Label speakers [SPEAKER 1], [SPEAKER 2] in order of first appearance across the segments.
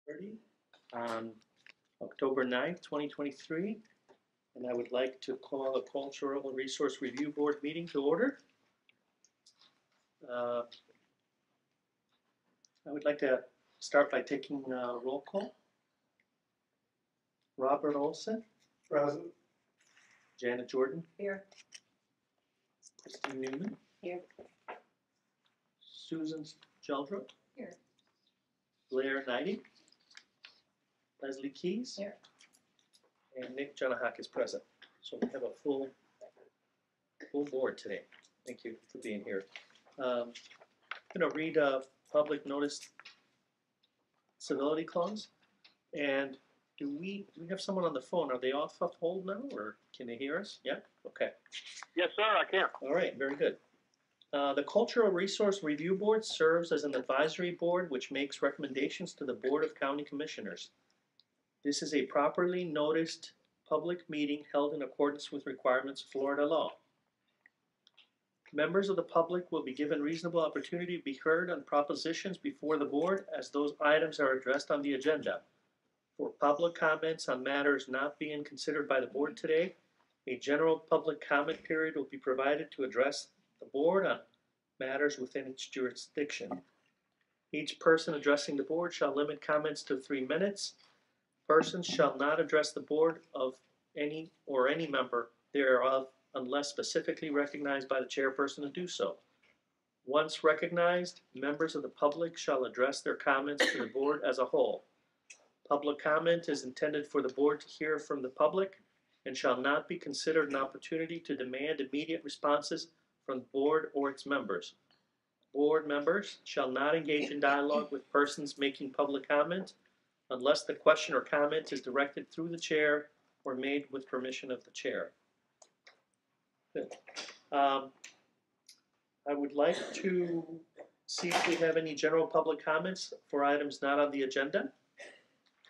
[SPEAKER 1] 30 on October 9th, 2023. And I would like to call the Cultural Resource Review Board meeting to order. I would like to start by taking roll call. Robert Olson.
[SPEAKER 2] Present.
[SPEAKER 1] Janet Jordan.
[SPEAKER 3] Here.
[SPEAKER 1] Christine Newman.
[SPEAKER 3] Here.
[SPEAKER 1] Susan Jeldrup.
[SPEAKER 3] Here.
[SPEAKER 1] Blair Knighty. Leslie Keys.
[SPEAKER 3] Here.
[SPEAKER 1] And Nick Jonahak is present. So we have a full board today. Thank you for being here. I'm going to read a public notice civility clause. And do we have someone on the phone? Are they off hold now, or can they hear us? Yeah? Okay.
[SPEAKER 2] Yes, sir, I can.
[SPEAKER 1] All right, very good. The Cultural Resource Review Board serves as an advisory board which makes recommendations to the Board of County Commissioners. This is a properly noticed public meeting held in accordance with requirements of Florida law. Members of the public will be given reasonable opportunity to be heard on propositions before the board as those items are addressed on the agenda. For public comments on matters not being considered by the board today, a general public comment period will be provided to address the board on matters within its jurisdiction. Each person addressing the board shall limit comments to 3 minutes. Persons shall not address the board of any member thereof unless specifically recognized by the chairperson to do so. Once recognized, members of the public shall address their comments to the board as a whole. Public comment is intended for the board to hear from the public and shall not be considered an opportunity to demand immediate responses from the board or its members. Board members shall not engage in dialogue with persons making public comment unless the question or comment is directed through the chair or made with permission of the chair. Good. I would like to see if we have any general public comments for items not on the agenda.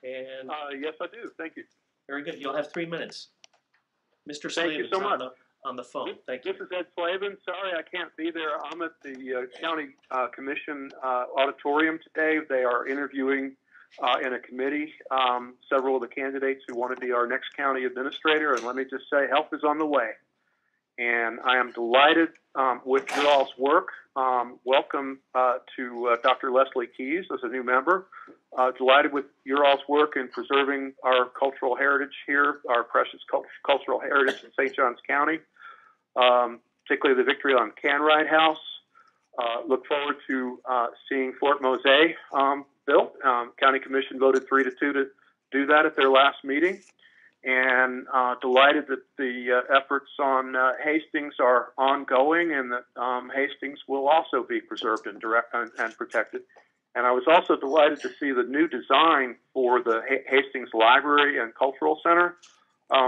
[SPEAKER 1] And
[SPEAKER 2] Yes, I do. Thank you.
[SPEAKER 1] very good. You'll have 3 minutes. Mr.
[SPEAKER 2] Thank you
[SPEAKER 1] Slavin's
[SPEAKER 2] so much.
[SPEAKER 1] on the phone. Thank you.
[SPEAKER 2] This is Ed Slavin. Sorry I can't be there. I'm at the County Commission auditorium today. They are interviewing in a committee several of the candidates who want to be our next county administrator. And let me just say, help is on the way. And I am delighted with your all's work. Welcome to Dr. Leslie Keys as a new member. Delighted with your all's work in preserving our cultural heritage here, our precious cultural heritage in St. Johns County, particularly the victory on Canride House. Look forward to seeing Fort Mose built. County Commission voted 3-2 to do that at their last meeting. And delighted that the efforts on Hastings are ongoing and that Hastings will also be preserved and protected. And I was also delighted to see the new design for the Hastings Library and Cultural Center.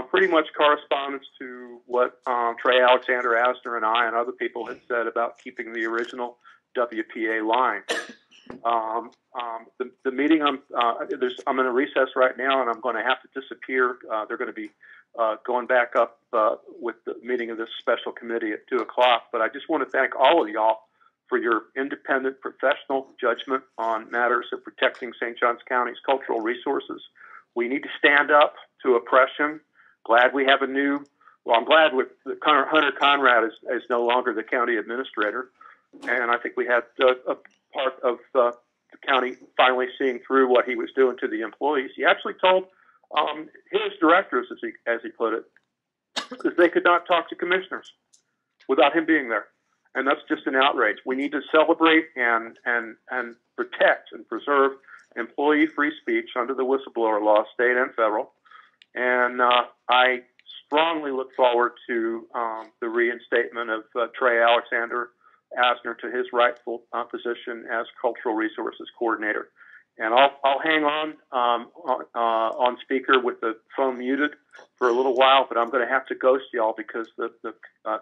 [SPEAKER 2] Pretty much corresponds to what Trey Alexander Asner and I and other people had said about keeping the original WPA line. The meeting, I'm in a recess right now, and I'm going to have to disappear. They're going to be going back up with the meeting of this special committee at 2 o'clock. But I just want to thank all of y'all for your independent professional judgment on matters of protecting St. Johns County's cultural resources. We need to stand up to oppression. Glad we have I'm glad with Hunter Conrad is no longer the county administrator. And I think we had a part of the county finally seeing through what he was doing to the employees. He actually told his directors, as he put it, that they could not talk to commissioners without him being there. And that's just an outrage. We need to celebrate and protect and preserve employee-free speech under the whistleblower law, state and federal. And I strongly look forward to the reinstatement of Trey Alexander Asner to his rightful position as Cultural Resources Coordinator. And I'll hang on speaker with the phone muted for a little while, but I'm going to have to ghost y'all because the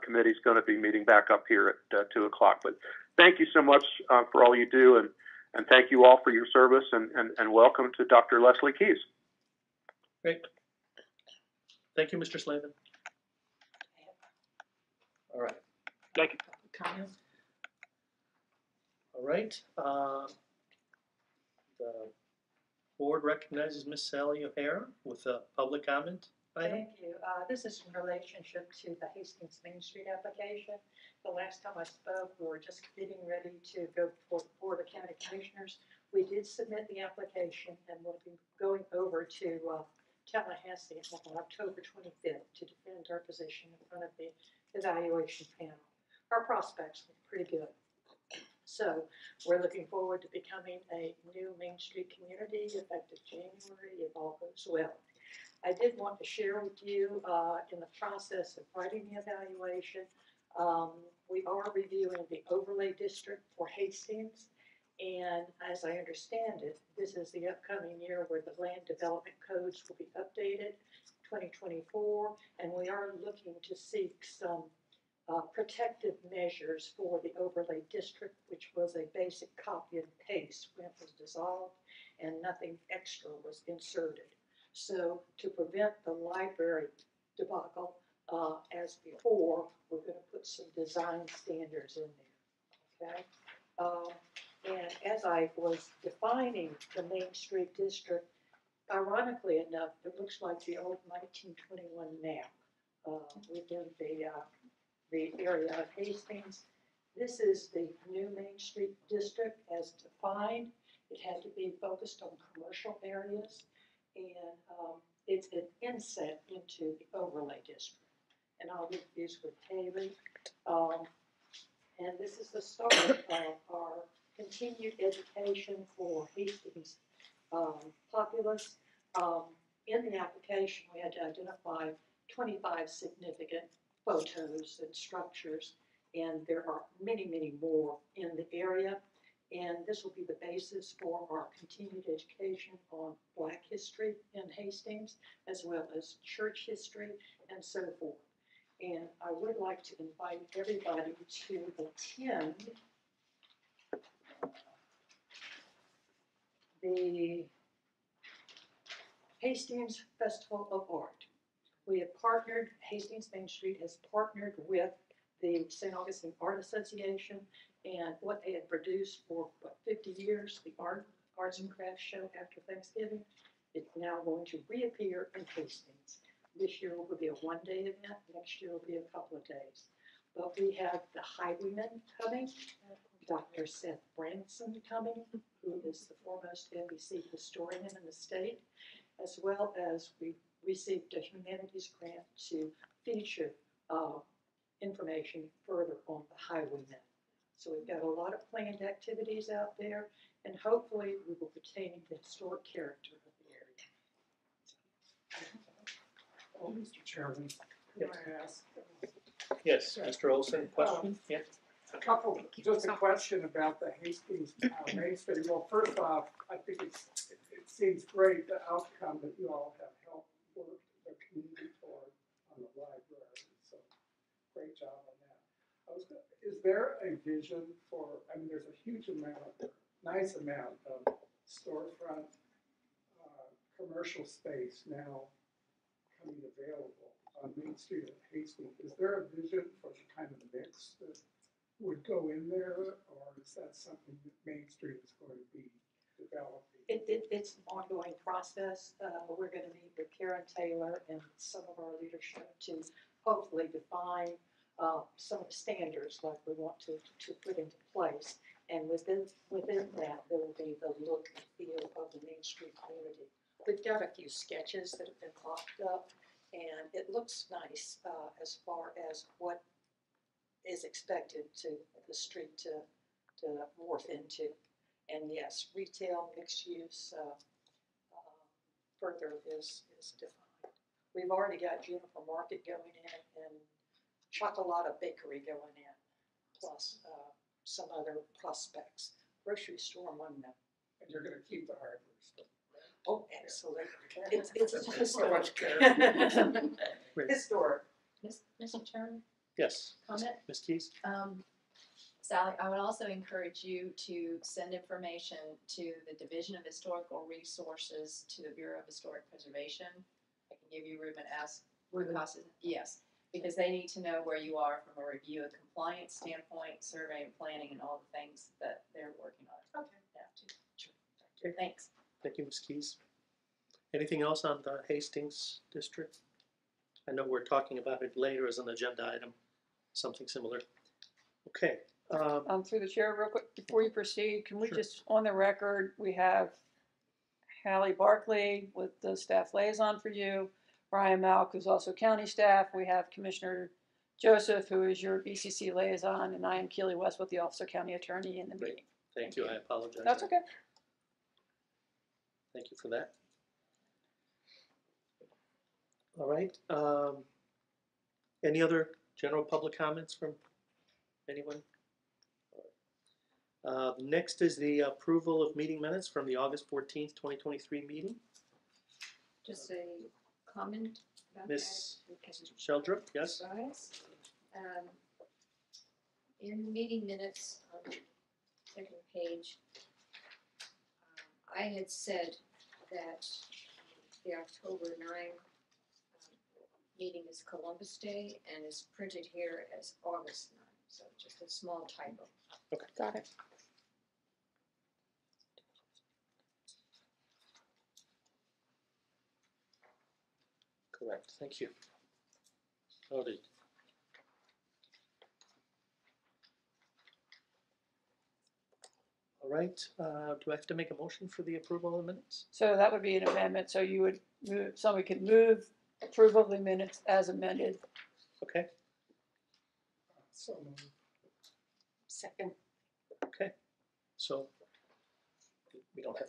[SPEAKER 2] committee's going to be meeting back up here at 2 o'clock. But thank you so much for all you do, and thank you all for your service, and welcome to Dr. Leslie Keys.
[SPEAKER 1] Great. Thank you, Mr. Slavin. All right.
[SPEAKER 2] Thank you.
[SPEAKER 1] All right. The Board recognizes Ms. Sally O'Hara with a public comment item.
[SPEAKER 3] Thank you. This is in relationship to the Hastings Main Street application. The last time I spoke, we were just getting ready to go before the Board of County Commissioners. We did submit the application and we'll be going over to Tallahassee on October 25th to defend our position in front of the evaluation panel. Our prospects look pretty good. So we're looking forward to becoming a new Main Street community effective January if all goes well. I did want to share with you in the process of writing the evaluation, we are reviewing the overlay district for Hastings. And as I understand it, this is the upcoming year where the land development codes will be updated, 2024, and we are looking to seek some protective measures for the overlay district, which was a basic copy and paste when it was dissolved and nothing extra was inserted. So to prevent the library debacle as before, we're going to put some design standards in there, okay? And as I was defining the Main Street district, ironically enough, it looks like the old 1921 map within the area of Hastings. This is the new Main Street district as defined. It had to be focused on commercial areas, and it's an inset into the overlay district. And I'll leave these with Haley. And this is the start of our continued education for Hastings populace. In the application, we had to identify 25 significant photos and structures, and there are many, many more in the area. And this will be the basis for our continued education on Black history in Hastings, as well as church history and so forth. And I would like to invite everybody to attend the Hastings Festival of Art. We have partnered, Hastings Main Street has partnered with the St. Augustine Art Association, and what they had produced for, 50 years, the Arts and Crafts Show after Thanksgiving, it's now going to reappear in Hastings. This year will be a one-day event, next year will be a couple of days. But we have the Highwaymen coming, Dr. Seth Branson coming, who is the foremost NBC historian in the state, as well as we received a humanities grant to feature information further on the Highwaymen. So we've got a lot of planned activities out there, and hopefully we will retain the historic character of the area.
[SPEAKER 4] Oh, Mr. Chairman, can I ask?
[SPEAKER 1] Yes, Mr. Olson, question? Yeah.
[SPEAKER 4] Just a question about the Hastings Main Street. Well, first off, I think it seems great, the outcome that you all have helped work the community toward on the library. So great job on that. Is there a vision for, I mean, there's a huge amount, nice amount of storefront commercial space now coming available on Main Street at Hastings. Is there a vision for the kind of mix that would go in there, or is that something that Main Street is going to be developing?
[SPEAKER 3] It's an ongoing process. We're going to meet with Karen Taylor and some of our leadership to hopefully define some of the standards like we want to put into place. And within that, there will be the look and feel of the Main Street community. We've got a few sketches that have been mocked up, and it looks nice as far as what is expected to the street to morph into. And yes, retail, mixed use, further is defined. We've already got Juniper Market going in and Chocolata Bakery going in, plus some other prospects. Grocery store among them.
[SPEAKER 4] And you're going to keep the hardware store.
[SPEAKER 3] Oh, absolutely. It's
[SPEAKER 4] so much care.
[SPEAKER 3] Historic.
[SPEAKER 5] Mr. Chairman,
[SPEAKER 1] Yes.
[SPEAKER 5] comment?
[SPEAKER 1] Ms. Keys?
[SPEAKER 5] Sally, I would also encourage you to send information to the Division of Historical Resources to the Bureau of Historic Preservation. I can give you room and ask Casas. Yes, because they need to know where you are from a review of compliance standpoint, survey and planning, and all the things that they're working on.
[SPEAKER 3] Okay.
[SPEAKER 5] Yeah. Sure. Thanks.
[SPEAKER 1] Thank you, Ms. Keys. Anything else on the Hastings district? I know we're talking about it later as an agenda item, something similar. Okay.
[SPEAKER 6] Through the chair, real quick, before you proceed, can we
[SPEAKER 1] Sure.
[SPEAKER 6] just, on the record, we have Hallie Barkley with the staff liaison for you, Brian Malk, who's also county staff. We have Commissioner Joseph, who is your BCC liaison, and I am Keely West with the Office of County Attorney in the meeting.
[SPEAKER 1] Thank you. I apologize.
[SPEAKER 6] That's okay.
[SPEAKER 1] Thank you for that. All right. Any other general public comments from anyone? Next is the approval of meeting minutes from the August 14th, 2023 meeting.
[SPEAKER 5] Just a comment about that.
[SPEAKER 1] Ms.
[SPEAKER 5] because
[SPEAKER 1] Sheldrup, yes?
[SPEAKER 5] Guys, in the meeting minutes on the second page, I had said that the October 9 meeting is Columbus Day and is printed here as August 9, so just a small typo.
[SPEAKER 1] Okay.
[SPEAKER 6] Got it.
[SPEAKER 1] Correct. Thank you. Noted. All right. Do I have to make a motion for the approval of the minutes?
[SPEAKER 6] So that would be an amendment, so you would move, somebody could move approval of the minutes as amended.
[SPEAKER 1] Okay.
[SPEAKER 4] So,
[SPEAKER 3] Second.
[SPEAKER 1] Okay. So we don't have.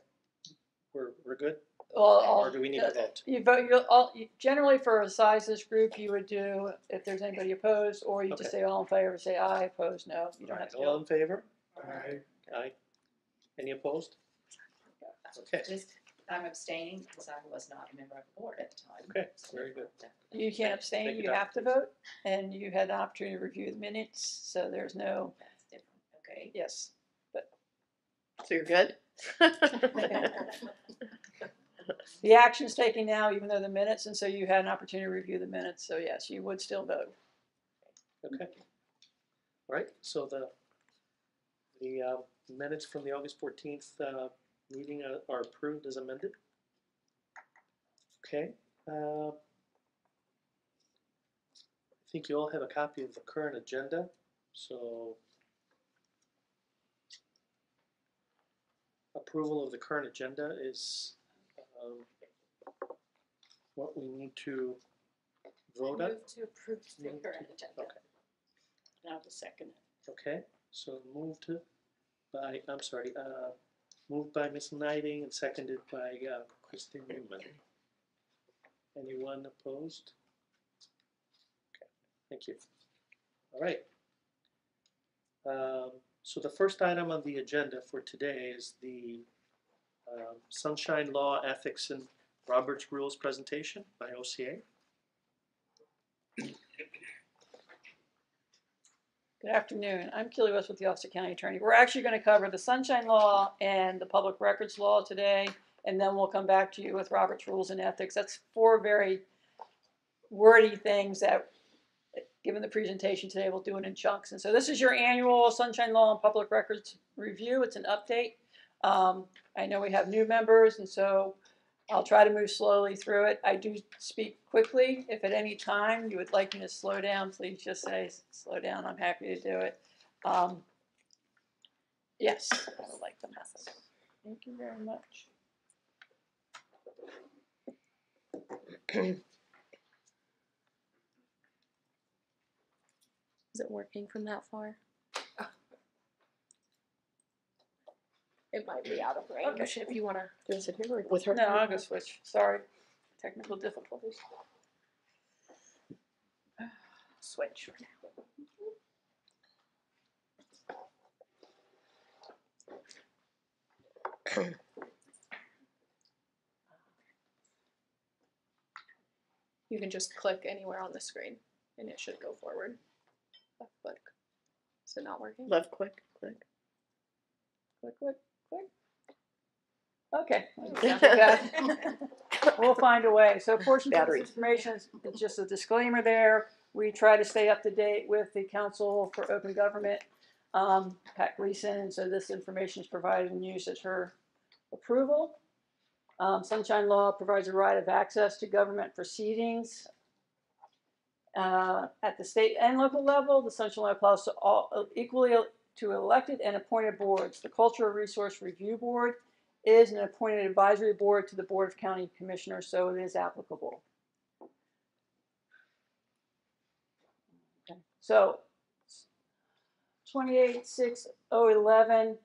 [SPEAKER 1] We're good.
[SPEAKER 6] Well,
[SPEAKER 1] Or do we need to vote?
[SPEAKER 6] You vote, generally for a sizes group, you would do, if there's anybody opposed, or you just
[SPEAKER 1] Okay.
[SPEAKER 6] say all in favor, say aye, opposed, no. You
[SPEAKER 1] All
[SPEAKER 6] don't
[SPEAKER 1] right.
[SPEAKER 6] have to
[SPEAKER 1] All
[SPEAKER 6] do
[SPEAKER 1] in favor?
[SPEAKER 4] I,
[SPEAKER 1] Aye. Any opposed? Okay.
[SPEAKER 5] Just, I'm abstaining because I was not a member of the board at the time.
[SPEAKER 1] Okay, very good.
[SPEAKER 6] it. You can't abstain,
[SPEAKER 1] Take it
[SPEAKER 6] you
[SPEAKER 1] out,
[SPEAKER 6] have to
[SPEAKER 1] please.
[SPEAKER 6] vote, and you had an opportunity to review the minutes, so there's no,
[SPEAKER 5] That's different, okay.
[SPEAKER 6] yes.
[SPEAKER 7] So you're good?
[SPEAKER 6] The action is taken now, even though the minutes, and so you had an opportunity to review the minutes, so yes, you would still vote.
[SPEAKER 1] Okay. All right, so the minutes from the August 14th meeting are approved as amended. Okay. I think you all have a copy of the current agenda, so approval of the current agenda is what we need to vote on.
[SPEAKER 3] Move to approve the
[SPEAKER 1] Move
[SPEAKER 3] current
[SPEAKER 1] to-
[SPEAKER 3] agenda.
[SPEAKER 1] Okay.
[SPEAKER 3] Now the second.
[SPEAKER 1] Okay, so moved by Ms. Knighting and seconded by Kristen Newman. Anyone opposed? Okay, thank you. All right. So the first item on the agenda for today is the Sunshine Law, Ethics, and Robert's Rules presentation by OCA.
[SPEAKER 6] Good afternoon. I'm Keely West with the Office of County Attorney. We're actually going to cover the Sunshine Law and the Public Records Law today, and then we'll come back to you with Robert's Rules and Ethics. That's four very wordy things that, given the presentation today, we'll do it in chunks. And so this is your annual Sunshine Law and Public Records review. It's an update. I know we have new members, and so I'll try to move slowly through it. I do speak quickly. If at any time you would like me to slow down, please just say slow down. I'm happy to do it. Yes, I would like the message. Thank you very much.
[SPEAKER 7] Is it working from that far? It might be out of range
[SPEAKER 6] Okay.
[SPEAKER 7] if you want to sit here or with her.
[SPEAKER 6] No, I'll go switch. Sorry, technical difficulties.
[SPEAKER 7] Switch for now. You can just click anywhere on the screen and it should go forward. Left click. Is it not working?
[SPEAKER 6] Left click, click. Click, click, click. Okay. We'll find a way. So portions of this information is just a disclaimer there. We try to stay up to date with the Council for Open Government, Pat Gleason, and so this information is provided and used at her approval. Sunshine Law provides a right of access to government proceedings. At the state and local level, the Sunshine Law applies to all equally to elected and appointed boards. The Cultural Resource Review Board is an appointed advisory board to the Board of County Commissioners, so it is applicable. Okay. So 286011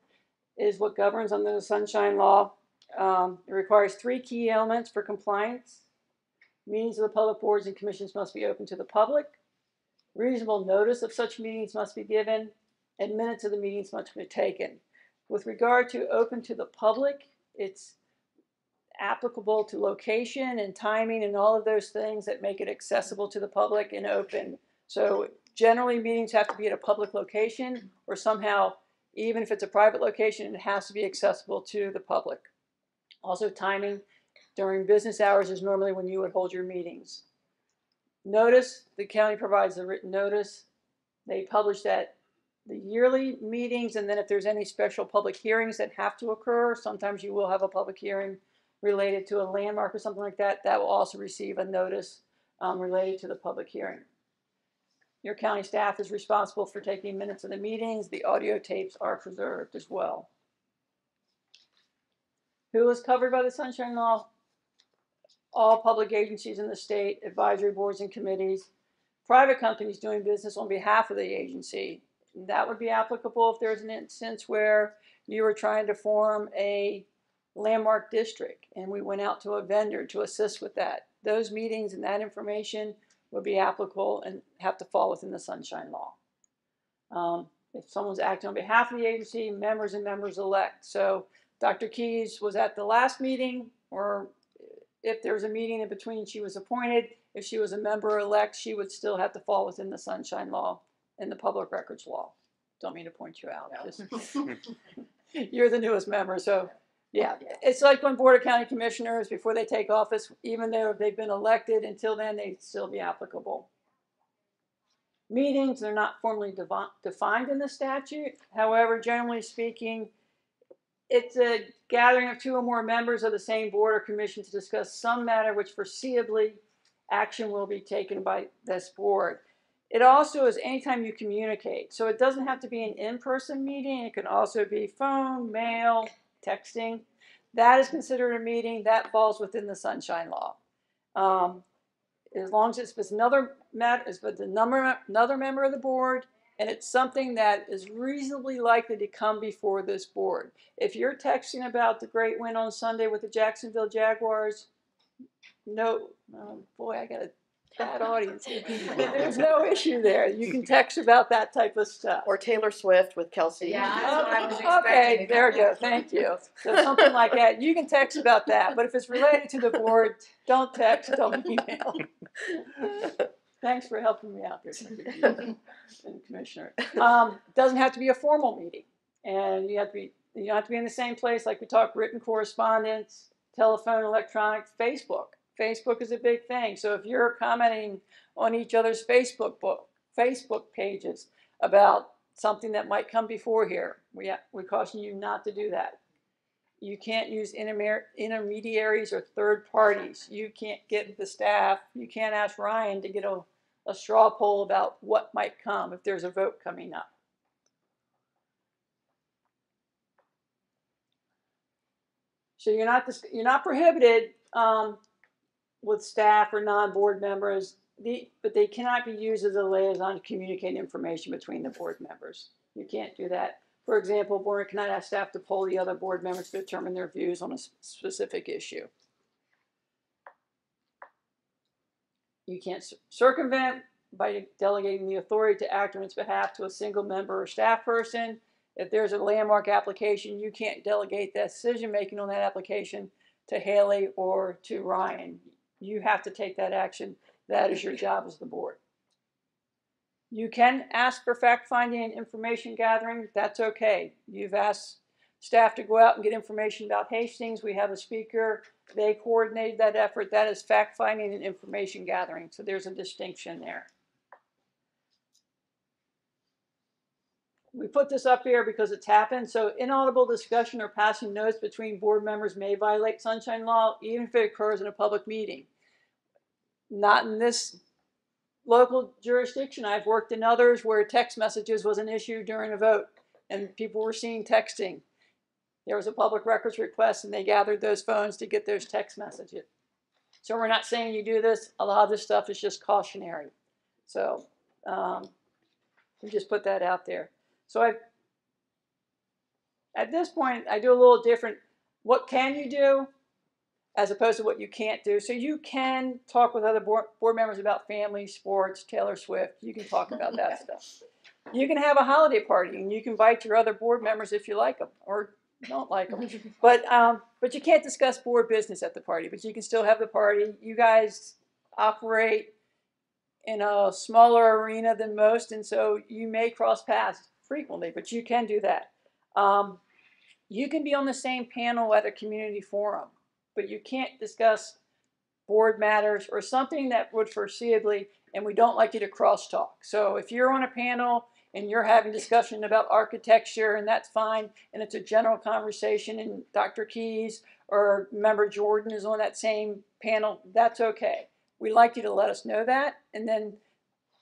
[SPEAKER 6] is what governs under the Sunshine Law. It requires 3 key elements for compliance. Meetings of the public boards and commissions must be open to the public. Reasonable notice of such meetings must be given, and minutes of the meetings must be taken. With regard to open to the public, it's applicable to location and timing and all of those things that make it accessible to the public and open. So generally meetings have to be at a public location, or somehow, even if it's a private location, it has to be accessible to the public. Also, timing during business hours is normally when you would hold your meetings. Notice, the county provides a written notice. They publish that the yearly meetings, and then if there's any special public hearings that have to occur, sometimes you will have a public hearing related to a landmark or something like that, that will also receive a notice related to the public hearing. Your county staff is responsible for taking minutes of the meetings. The audio tapes are preserved as well. Who is covered by the Sunshine Law? All public agencies in the state, advisory boards and committees, private companies doing business on behalf of the agency. That would be applicable if there's an instance where you were trying to form a landmark district and we went out to a vendor to assist with that. Those meetings and that information would be applicable and have to fall within the Sunshine Law. If someone's acting on behalf of the agency, members and members elect. So Dr. Keyes was at the last meeting, or if there was a meeting in between, she was appointed. If she was a member elect, she would still have to fall within the Sunshine Law and the Public Records Law. Don't mean to point you out. Just, you're the newest member, so yeah. It's like when Board of County Commissioners, before they take office, even though they've been elected, until then, they'd still be applicable. Meetings are not formally defined in the statute. However, generally speaking, it's a gathering of 2 or more members of the same board or commission to discuss some matter which foreseeably action will be taken by this board. It also is anytime you communicate. So it doesn't have to be an in-person meeting. It can also be phone, mail, texting. That is considered a meeting. That falls within the Sunshine Law. As long as it's with another member of the board, and it's something that is reasonably likely to come before this board. If you're texting about the great win on Sunday with the Jacksonville Jaguars, no, oh boy, I got a bad audience. There's no issue there. You can text about that type of stuff.
[SPEAKER 8] Or Taylor Swift with Kelsey.
[SPEAKER 5] Yeah, that's what I was expecting.
[SPEAKER 6] Okay, there we go. Thank you. So something like that. You can text about that. But if it's related to the board, don't text, don't email. Thanks for helping me out there, Commissioner. Doesn't have to be a formal meeting, and you have to be in the same place. Like we talked, written correspondence, telephone, electronic, Facebook. Facebook is a big thing. So if you're commenting on each other's Facebook pages about something that might come before here, we caution you not to do that. You can't use intermediaries or third parties. You can't get the staff. You can't ask Ryan to get a straw poll about what might come if there's a vote coming up. So you're not prohibited with staff or non-board members, but they cannot be used as a liaison to communicate information between the board members. You can't do that. For example, board cannot ask staff to poll the other board members to determine their views on a specific issue. You can't circumvent by delegating the authority to act on its behalf to a single member or staff person. If there's a landmark application, you can't delegate that decision-making on that application to Haley or to Ryan. You have to take that action. That is your job as the board. You can ask for fact-finding and information gathering. That's okay. You've asked staff to go out and get information about Hastings. We have a speaker. They coordinated that effort. That is fact-finding and information gathering. So there's a distinction there. we put this up here because it's happened. So inaudible discussion or passing notes between board members may violate sunshine law, even if it occurs in a public meeting. Not in this local jurisdiction. I've worked in others where text messages was an issue during a vote and people were seen texting. There was a public records request and they gathered those phones to get those text messages. So we're not saying you do this. A lot of this stuff is just cautionary. So we just put that out there. So at this point, I do a little different. What can you do as opposed to what you can't do? So you can talk with other board members about family, sports, Taylor Swift. You can talk about that stuff. You can have a holiday party and you can invite your other board members if you like them or don't like them. But you can't discuss board business at the party, but you can still have the party. You guys operate in a smaller arena than most, and so you may cross paths frequently, but you can do that. You can be on the same panel at a community forum, but you can't discuss board matters or something that would foreseeably, and we don't like you to crosstalk. So if you're on a panel and you're having discussion about architecture, and that's fine, and it's a general conversation, and Dr. Keyes or Member Jordan is on that same panel, that's okay. We like you to let us know that, and then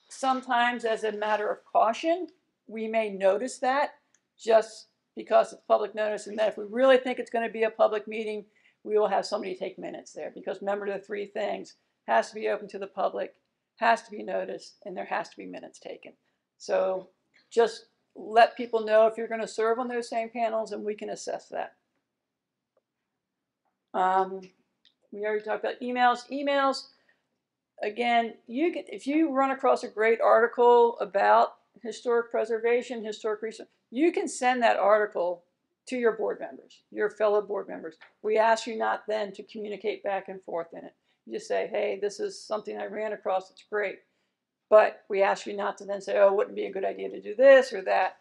[SPEAKER 6] sometimes as a matter of caution, we may notice that just because it's public notice, and that if we really think it's going to be a public meeting, we will have somebody take minutes there, because remember the three things: has to be open to the public, has to be noticed, and there has to be minutes taken. So just let people know if you're going to serve on those same panels, and we can assess that. We already talked about emails. Emails, again, if you run across a great article about historic preservation, historic research, you can send that article to your board members, your fellow board members. We ask you not then to communicate back and forth in it. You just say, hey, this is something I ran across, it's great. But we ask you not to then say, oh, it wouldn't be a good idea to do this or that.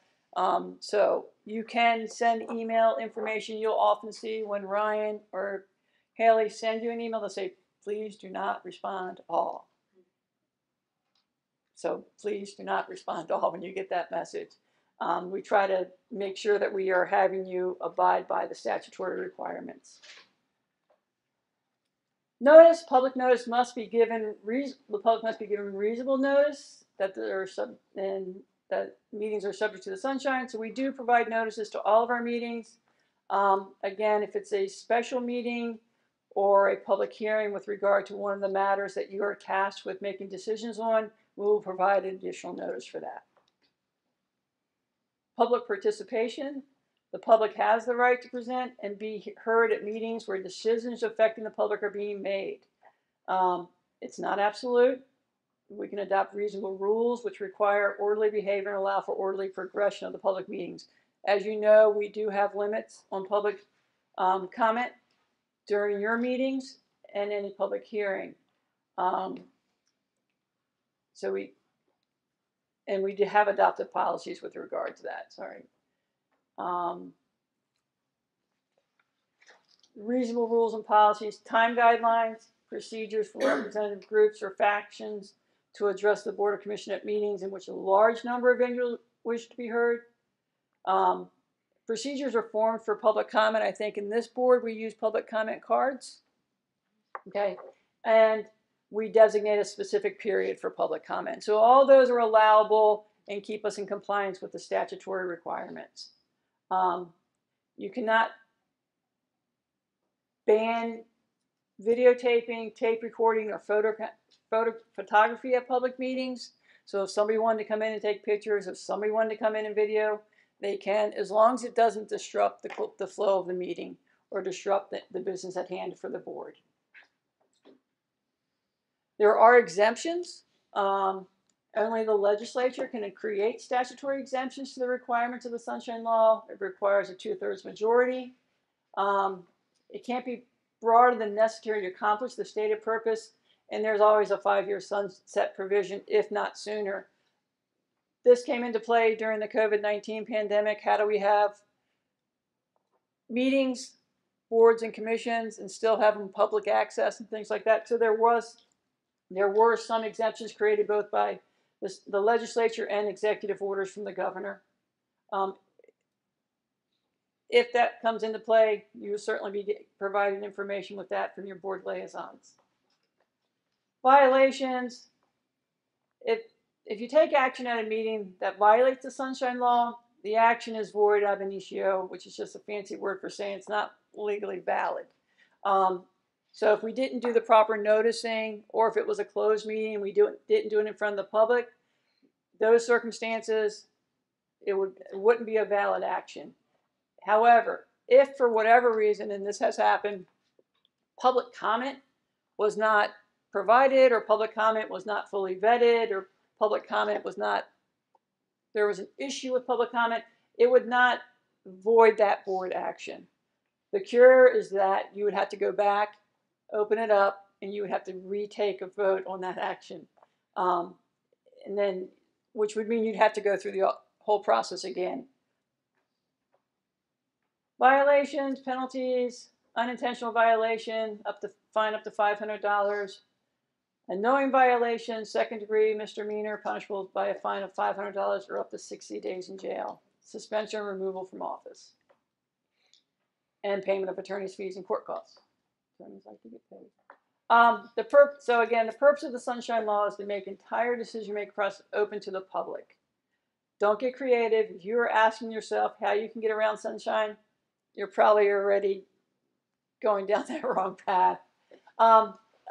[SPEAKER 6] So you can send email information. You'll often see when Ryan or Haley send you an email, they'll say, please do not respond all. So please do not respond all when you get that message. We try to make sure that we are having you abide by the statutory requirements. Notice, public notice must be given, the public must be given reasonable notice that that meetings are subject to the sunshine. So we do provide notices to all of our meetings. Again, if it's a special meeting or a public hearing with regard to one of the matters that you are tasked with making decisions on, we will provide additional notice for that. Public participation. The public has the right to present and be heard at meetings where decisions affecting the public are being made. It's not absolute. We can adopt reasonable rules which require orderly behavior and allow for orderly progression of the public meetings. As you know, we do have limits on public comment during your meetings and any public hearing. So we do have adopted policies with regard to that, sorry. Reasonable rules and policies, time guidelines, procedures for representative groups or factions to address the Board of Commission at meetings in which a large number of individuals wish to be heard. Procedures are formed for public comment. I think in this board we use public comment cards. Okay, and we designate a specific period for public comment. So all those are allowable and keep us in compliance with the statutory requirements. You cannot ban videotaping, tape recording, or photography at public meetings. So if somebody wanted to come in and take pictures, if somebody wanted to come in and video, they can, as long as it doesn't disrupt the flow of the meeting or disrupt the business at hand for the board. There are exemptions. Only the legislature can create statutory exemptions to the requirements of the Sunshine Law. It requires a 2/3 majority. It can't be broader than necessary to accomplish the stated purpose, and there's always a 5-year sunset provision, if not sooner. This came into play during the COVID-19 pandemic. How do we have meetings, boards, and commissions and still have them public access and things like that? So there were some exemptions created both by the legislature and executive orders from the governor. If that comes into play, you will certainly be providing information with that from your board liaisons. Violations. If you take action at a meeting that violates the Sunshine Law, the action is void ab initio, which is just a fancy word for saying it's not legally valid. So if we didn't do the proper noticing, or if it was a closed meeting and we didn't do it in front of the public, those circumstances, it wouldn't be a valid action. However, if for whatever reason, and this has happened, public comment was not provided, or public comment was not fully vetted, or public comment was not, there was an issue with public comment, it would not void that board action. The cure is that you would have to go back, open it up, and you would have to retake a vote on that action. And then, which would mean you'd have to go through the whole process again. Violations, penalties, unintentional violation, fine up to $500. A knowing violation, second degree misdemeanor, punishable by a fine of $500 or up to 60 days in jail. Suspension or removal from office. And payment of attorney's fees and court costs. Attorneys like to get paid. So again, the purpose of the Sunshine Law is to make entire decision-making process open to the public. Don't get creative. If you are asking yourself how you can get around Sunshine, you're probably already going down that wrong path.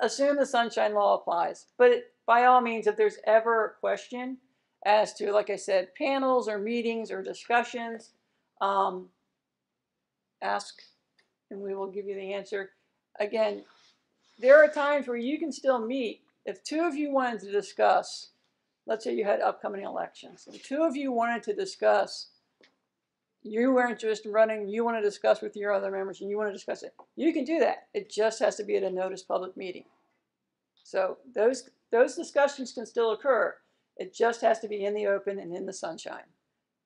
[SPEAKER 6] Assume the Sunshine Law applies. But by all means, if there's ever a question as to, like I said, panels or meetings or discussions, ask and we will give you the answer. Again, there are times where you can still meet. If two of you wanted to discuss, let's say you had upcoming elections, and two of you wanted to discuss, you were interested in running, you want to discuss with your other members, and you want to discuss it, you can do that. It just has to be at a noticed public meeting. So those discussions can still occur. It just has to be in the open and in the sunshine.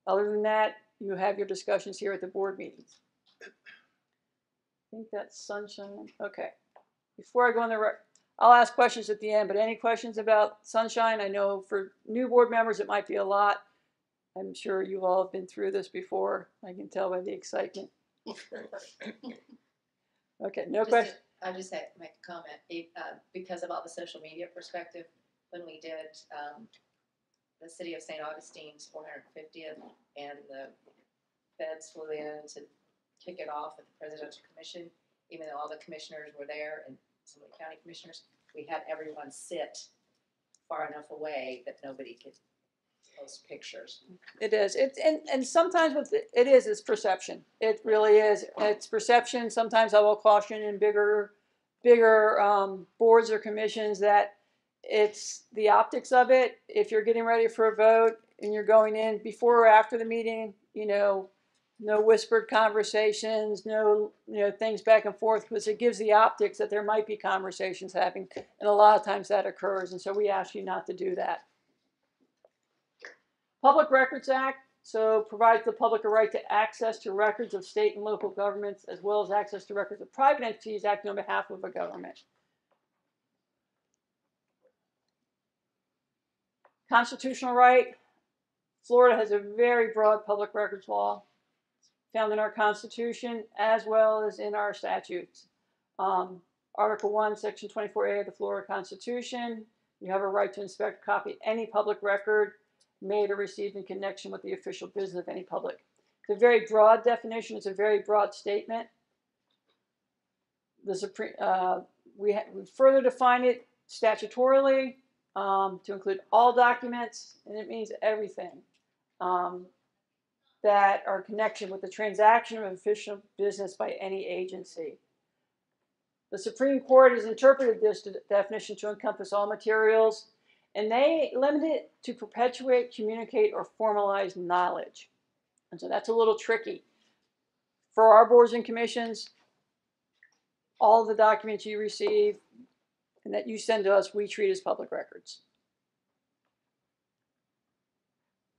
[SPEAKER 6] Other than that, you have your discussions here at the board meetings. I think that's Sunshine. Okay. Before I go on the record, I'll ask questions at the end, but any questions about Sunshine? I know for new board members it might be a lot. I'm sure you all have been through this before. I can tell by the excitement. Okay, no question.
[SPEAKER 5] I just had to make a comment. Because of all the social media perspective, when we did the city of St. Augustine's 450th, and the feds flew in to kick it off at the Presidential Commission, even though all the commissioners were there and some of the county commissioners, we had everyone sit far enough away that nobody could post pictures.
[SPEAKER 6] It is. And sometimes what it is perception. It really is. It's perception. Sometimes I will caution in bigger boards or commissions that it's the optics of it. If you're getting ready for a vote and you're going in before or after the meeting, no whispered conversations, no things back and forth, because it gives the optics that there might be conversations happening, and a lot of times that occurs, and so we ask you not to do that. Public Records Act provides the public a right to access to records of state and local governments, as well as access to records of private entities acting on behalf of a government. Constitutional right. Florida has a very broad public records law found in our Constitution as well as in our statutes. Article 1, Section 24A of the Florida Constitution, you have a right to inspect, copy any public record made or received in connection with the official business of any public. It's a very broad definition. It's a very broad statement. We further define it statutorily to include all documents, and it means everything that are in connection with the transaction of official business by any agency. The Supreme Court has interpreted this definition to encompass all materials, and they limit it to perpetuate, communicate, or formalize knowledge. And so that's a little tricky. For our boards and commissions, all of the documents you receive and that you send to us, we treat as public records.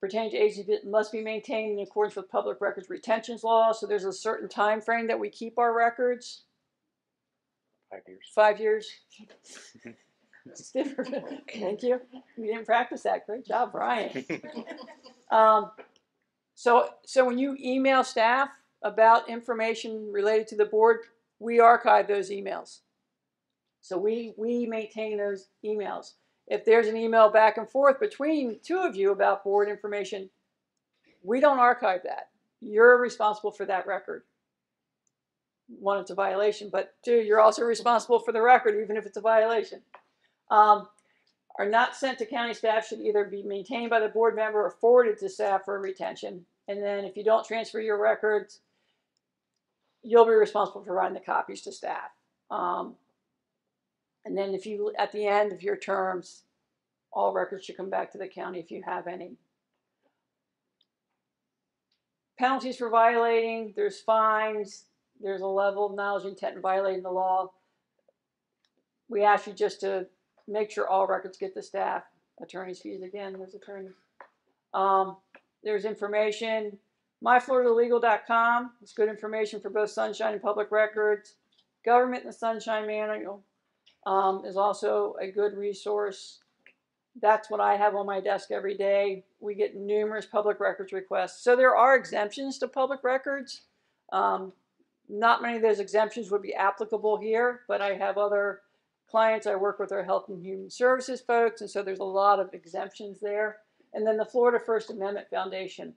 [SPEAKER 6] Pertaining to agencies, it must be maintained in accordance with public records retention law. So there's a certain time frame that we keep our records.
[SPEAKER 9] 5 years.
[SPEAKER 6] 5 years. Thank you. We didn't practice that. Great job, Brian. So when you email staff about information related to the board, we archive those emails. So we maintain those emails. If there's an email back and forth between two of you about board information, we don't archive that. You're responsible for that record. One, it's a violation, but two, you're also responsible for the record, even if it's a violation. Are not sent to county staff should either be maintained by the board member or forwarded to staff for retention. And then if you don't transfer your records, you'll be responsible for writing the copies to staff. And then if you, at the end of your terms, all records should come back to the county if you have any. Penalties for violating, there's fines, there's a level of knowledge, intent, in violating the law. We ask you just to make sure all records get to staff. Attorney's fees, again, there's attorneys. There's information, myfloridalegal.com. It's good information for both Sunshine and public records. Government in the Sunshine Manual is also a good resource. That's what I have on my desk every day. We get numerous public records requests. So there are exemptions to public records. Not many of those exemptions would be applicable here, but I have other clients I work with are Health and Human Services folks, and so there's a lot of exemptions there. And then the Florida First Amendment Foundation.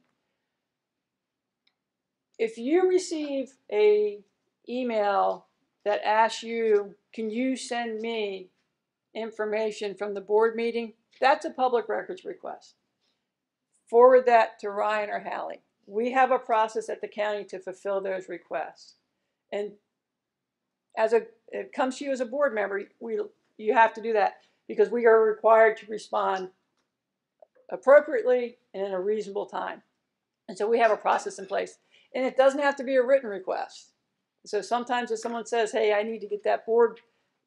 [SPEAKER 6] If you receive an email that asks you, can you send me information from the board meeting, that's a public records request. Forward that to Ryan or Hallie. We have a process at the county to fulfill those requests. And as it comes to you as a board member, you have to do that because we are required to respond appropriately and in a reasonable time. And so we have a process in place. And it doesn't have to be a written request. So sometimes if someone says, hey, I need to get that board,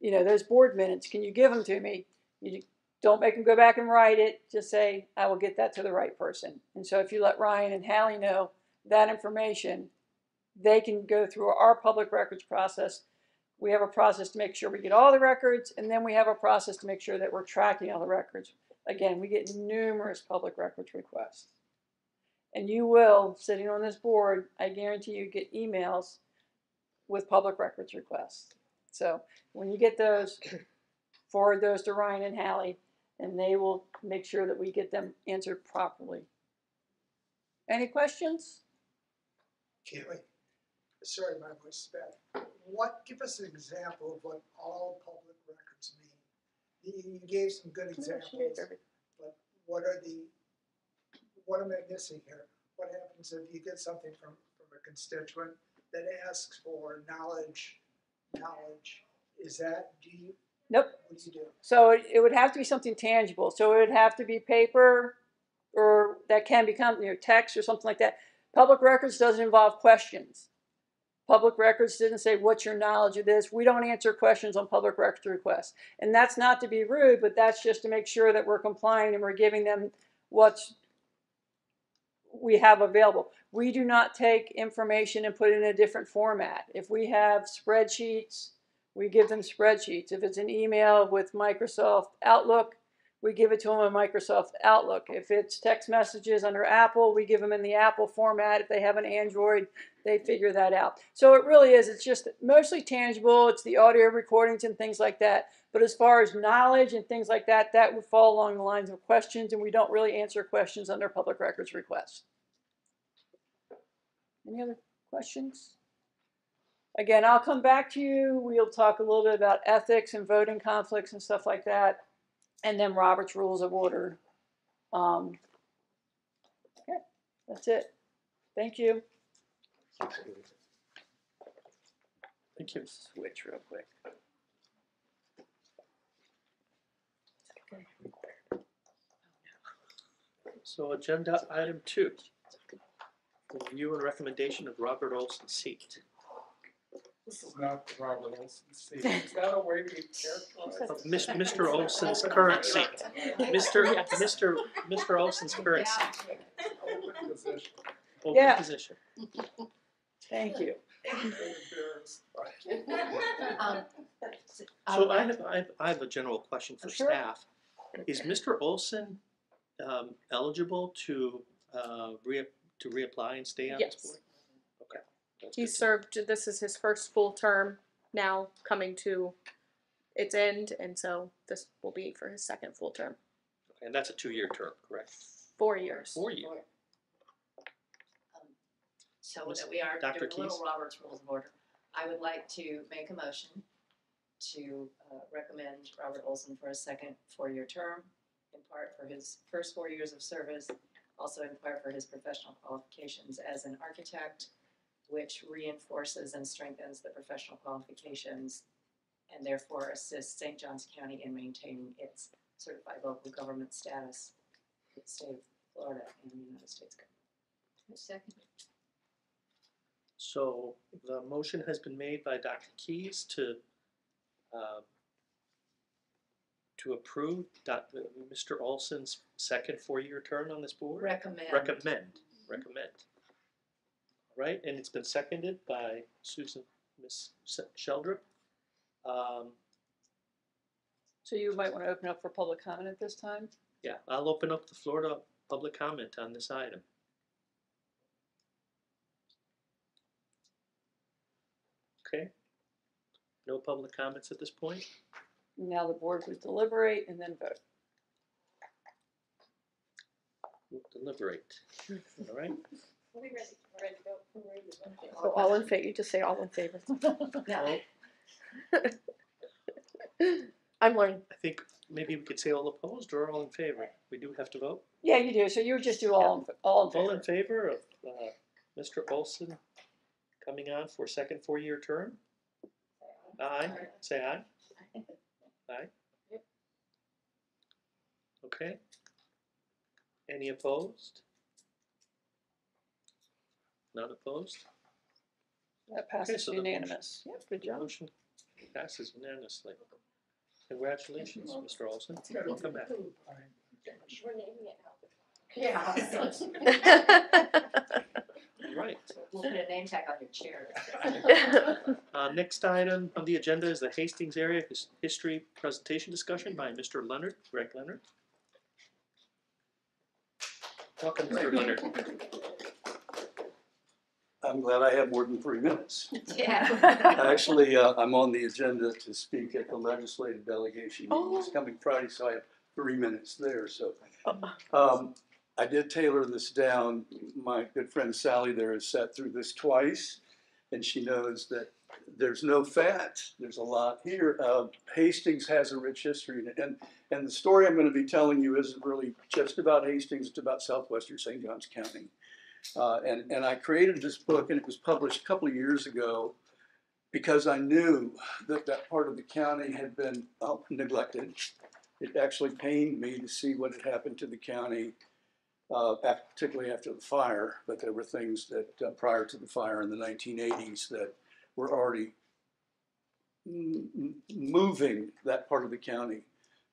[SPEAKER 6] those board minutes, can you give them to me? You don't make them go back and write it. Just say, I will get that to the right person. And so if you let Ryan and Hallie know that information, they can go through our public records process. We have a process to make sure we get all the records, and then we have a process to make sure that we're tracking all the records. Again, we get numerous public records requests. And you will, sitting on this board, I guarantee you get emails with public records requests. So when you get those, forward those to Ryan and Hallie, and they will make sure that we get them answered properly. Any questions?
[SPEAKER 10] Kelly, sorry, my voice is bad. Give us an example of what all public records mean. You gave some good examples, but what am I missing here? What happens if you get something from a constituent that asks for knowledge? Is that,
[SPEAKER 6] Nope.
[SPEAKER 10] What do you do?
[SPEAKER 6] So it would have to be something tangible. So it would have to be paper, or that can become text or something like that. Public records doesn't involve questions. Public records didn't say, what's your knowledge of this? We don't answer questions on public records requests. And that's not to be rude, but that's just to make sure that we're complying and we're giving them what we have available. We do not take information and put it in a different format. If we have spreadsheets, we give them spreadsheets. If it's an email with Microsoft Outlook, we give it to them in Microsoft Outlook. If it's text messages under Apple, we give them in the Apple format. If they have an Android, they figure that out. So it really is, it's just mostly tangible. It's the audio recordings and things like that. But as far as knowledge and things like that, that would fall along the lines of questions, and we don't really answer questions under public records requests. Any other questions? Again, I'll come back to you. We'll talk a little bit about ethics and voting conflicts and stuff like that. And then Robert's Rules of Order. Okay, that's it. Thank you.
[SPEAKER 1] Thank you.
[SPEAKER 6] Switch real quick.
[SPEAKER 1] So agenda item 2. Review and recommendation of Robert Olson's seat.
[SPEAKER 4] This is not Robert Olson's seat. Is that a way we characterize it?
[SPEAKER 1] Mr. Olson's current seat. Mr. Olson's current seat.
[SPEAKER 4] Open position.
[SPEAKER 1] Open
[SPEAKER 6] Yeah.
[SPEAKER 1] position.
[SPEAKER 6] Thank you.
[SPEAKER 1] So I have a general question for
[SPEAKER 6] Sure.
[SPEAKER 1] staff. Is Mr. Olson eligible to to reapply and stay on this
[SPEAKER 7] Yes.
[SPEAKER 1] board? Okay. That's
[SPEAKER 7] He
[SPEAKER 1] good to know.
[SPEAKER 7] served, this is his first full term now coming to its end, and so this will be for his second full term.
[SPEAKER 1] Okay, and that's a 2-year term, correct?
[SPEAKER 7] 4 years.
[SPEAKER 1] 4 years.
[SPEAKER 5] So
[SPEAKER 1] Miss
[SPEAKER 5] that we are
[SPEAKER 1] Dr.
[SPEAKER 5] doing a little
[SPEAKER 1] Keyes?
[SPEAKER 5] Robert's Rules of Order, I would like to make a motion to recommend Robert Olson for a second 4-year term, in part for his first 4 years of service, also in part for his professional qualifications as an architect, which reinforces and strengthens the professional qualifications and therefore assists St. Johns County in maintaining its certified local government status in the state of Florida and the United States government. Second.
[SPEAKER 1] So the motion has been made by Dr. Keyes to approve Mr. Olson's second 4-year term on this board?
[SPEAKER 5] Recommend.
[SPEAKER 1] Recommend. All right, and it's been seconded by Miss Sheldrop.
[SPEAKER 6] So you might want to open up for public comment at this time?
[SPEAKER 1] Yeah, I'll open up the floor to public comment on this item. Okay. No public comments at this point?
[SPEAKER 6] Now the board would deliberate and then vote.
[SPEAKER 1] We'll deliberate. All right.
[SPEAKER 7] So all in favor, you just say all in favor.
[SPEAKER 5] No.
[SPEAKER 7] I'm learning.
[SPEAKER 1] I think maybe we could say all opposed or all in favor. We do have to vote.
[SPEAKER 6] Yeah, you do. So you would just do all in
[SPEAKER 1] All
[SPEAKER 6] favor.
[SPEAKER 1] in favor of Mr. Olson coming on for a second 4-year term? Aye. Say aye. Aye. Okay. Any opposed? Not opposed?
[SPEAKER 6] That passes
[SPEAKER 1] so the
[SPEAKER 6] unanimous. Yep, good
[SPEAKER 1] The
[SPEAKER 6] job.
[SPEAKER 1] motion passes unanimously. Congratulations, Mr. Olson. Welcome back.
[SPEAKER 5] Yeah.
[SPEAKER 1] All right.
[SPEAKER 5] We'll put a name tag on your chair.
[SPEAKER 1] Next item on the agenda is the Hastings Area History Presentation Discussion by Mr. Leonard, Greg Leonard. Welcome, Mr. Leonard.
[SPEAKER 11] I'm glad I have more than 3 minutes.
[SPEAKER 5] Yeah.
[SPEAKER 11] Actually, I'm on the agenda to speak at the legislative delegation meeting. It's coming Friday, so I have 3 minutes there. So I did tailor this down. My good friend Sally there has sat through this twice, and she knows that there's no fat. There's a lot here. Hastings has a rich history, and the story I'm going to be telling you isn't really just about Hastings. It's about southwestern St. Johns County. And I created this book, and it was published a couple of years ago because I knew that that part of the county had been neglected. It actually pained me to see what had happened to the county, particularly after the fire. But there were things that prior to the fire in the 1980s that were already moving that part of the county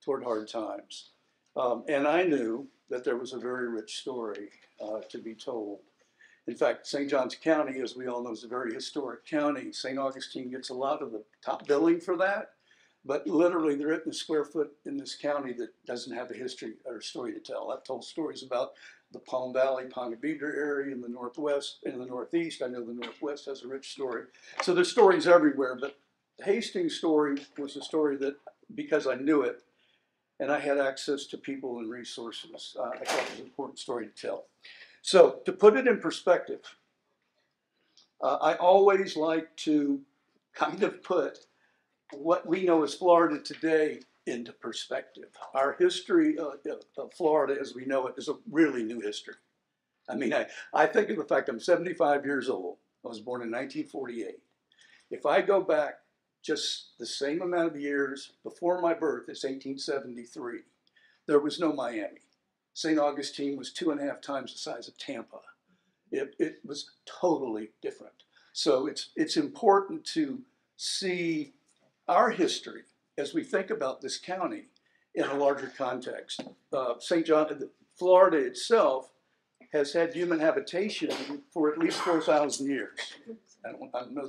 [SPEAKER 11] toward hard times. And I knew that there was a very rich story to be told. In fact, St. Johns County, as we all know, is a very historic county. St. Augustine gets a lot of the top billing for that, but literally there isn't a square foot in this county that doesn't have a history or a story to tell. I've told stories about the Palm Valley, Ponte Vedra area in the Northwest, in the Northeast. I know the Northwest has a rich story. So there's stories everywhere, but the Hastings story was a story that, because I knew it, and I had access to people and resources, I thought it was an important story to tell. So to put it in perspective, I always like to kind of put what we know as Florida today into perspective. Our history of Florida as we know it is a really new history. I mean, I think of the fact I'm 75 years old. I was born in 1948. If I go back just the same amount of years before my birth, it's 1873, there was no Miami. St. Augustine was 2.5 times the size of Tampa. It was totally different. So it's important to see our history as we think about this county in a larger context. St. John, Florida itself has had human habitation for at least 4,000 years. I don't know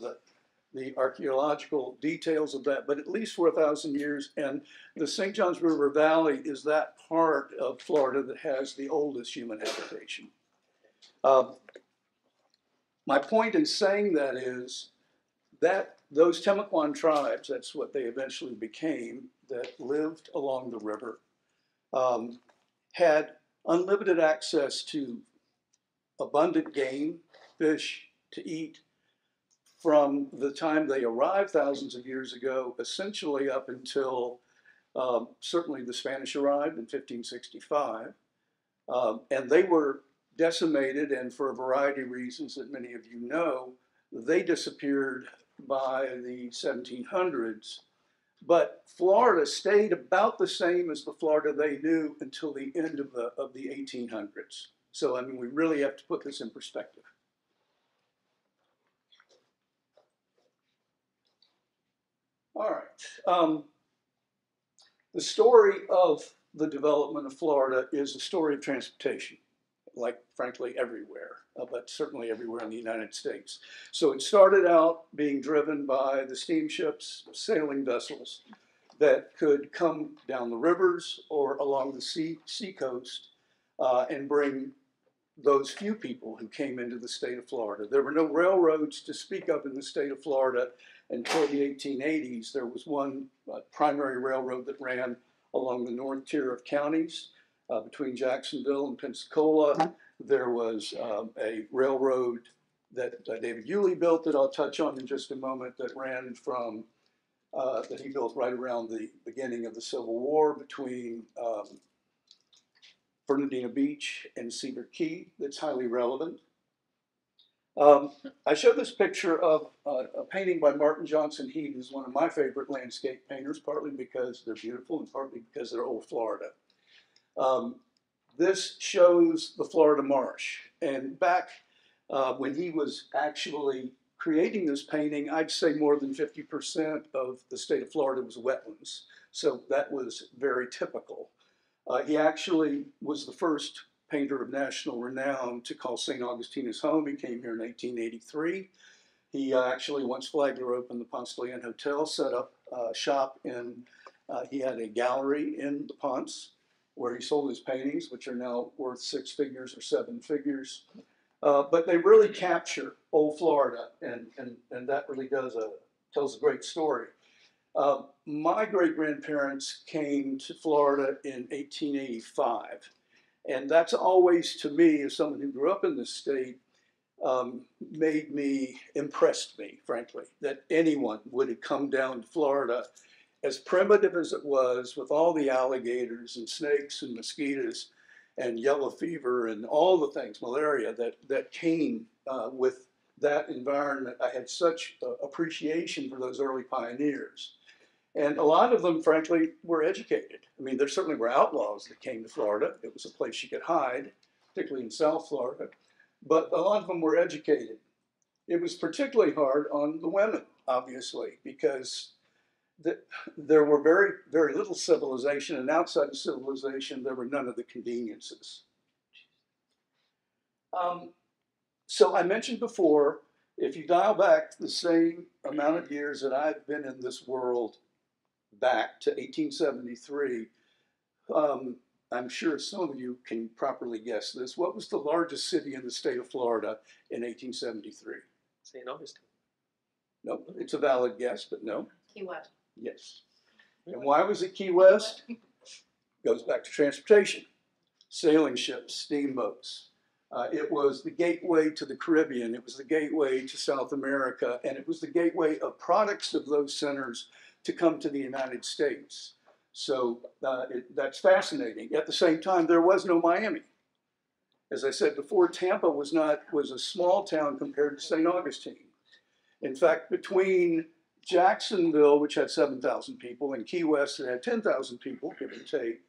[SPEAKER 11] the archaeological details of that, but at least 4,000 years. And the St. Johns River Valley is that part of Florida that has the oldest human habitation. My point in saying that is that those Temaquan tribes, that's what they eventually became, that lived along the river, had unlimited access to abundant game, fish to eat from the time they arrived thousands of years ago, essentially up until certainly the Spanish arrived in 1565. And they were decimated, and for a variety of reasons that many of you know, they disappeared by the 1700s. But Florida stayed about the same as the Florida they knew until the end of the 1800s. So, I mean, we really have to put this in perspective. All right. The story of the development of Florida is a story of transportation, like frankly everywhere, but certainly everywhere in the United States. So it started out being driven by the steamships, sailing vessels that could come down the rivers or along the sea coast and bring those few people who came into the state of Florida. There were no railroads to speak of in the state of Florida until the 1880s. There was one primary railroad that ran along the north tier of counties between Jacksonville and Pensacola. There was a railroad that David Yulee built that I'll touch on in just a moment that ran from, that he built right around the beginning of the Civil War between Fernandina Beach and Cedar Key that's highly relevant. I show this picture of a painting by Martin Johnson Heaton, who's one of my favorite landscape painters, partly because they're beautiful and partly because they're old Florida. This shows the Florida marsh. And back when he was actually creating this painting, I'd say more than 50% of the state of Florida was wetlands. So that was very typical. He actually was the first painter of national renown to call St. Augustine his home. He came here in 1883. He actually, once Flagler opened the Ponce de Leon Hotel, set up shop in, he had a gallery in the Ponce where he sold his paintings, which are now worth 6 figures or 7 figures. But they really capture old Florida, and that really tells a great story. My great-grandparents came to Florida in 1885. And that's always, to me, as someone who grew up in this state, impressed me, frankly, that anyone would have come down to Florida, as primitive as it was, with all the alligators and snakes and mosquitoes and yellow fever and all the things, malaria, that came with that environment. I had such appreciation for those early pioneers. And a lot of them, frankly, were educated. I mean, there certainly were outlaws that came to Florida. It was a place you could hide, particularly in South Florida. But a lot of them were educated. It was particularly hard on the women, obviously, because there were very, very little civilization, and outside of civilization, there were none of the conveniences. So I mentioned before, if you dial back the same amount of years that I've been in this world, back to 1873, I'm sure some of you can properly guess this. What was the largest city in the state of Florida in 1873?
[SPEAKER 1] St. Augustine.
[SPEAKER 11] Nope, it's a valid guess, but no.
[SPEAKER 5] Key West.
[SPEAKER 11] Yes. And why was it Key West? Goes back to transportation. Sailing ships, steamboats. It was the gateway to the Caribbean. It was the gateway to South America. And it was the gateway of products of those centers to come to the United States. So that's fascinating. At the same time, there was no Miami. As I said before, Tampa was a small town compared to St. Augustine. In fact, between Jacksonville, which had 7,000 people, and Key West, that had 10,000 people, give or take,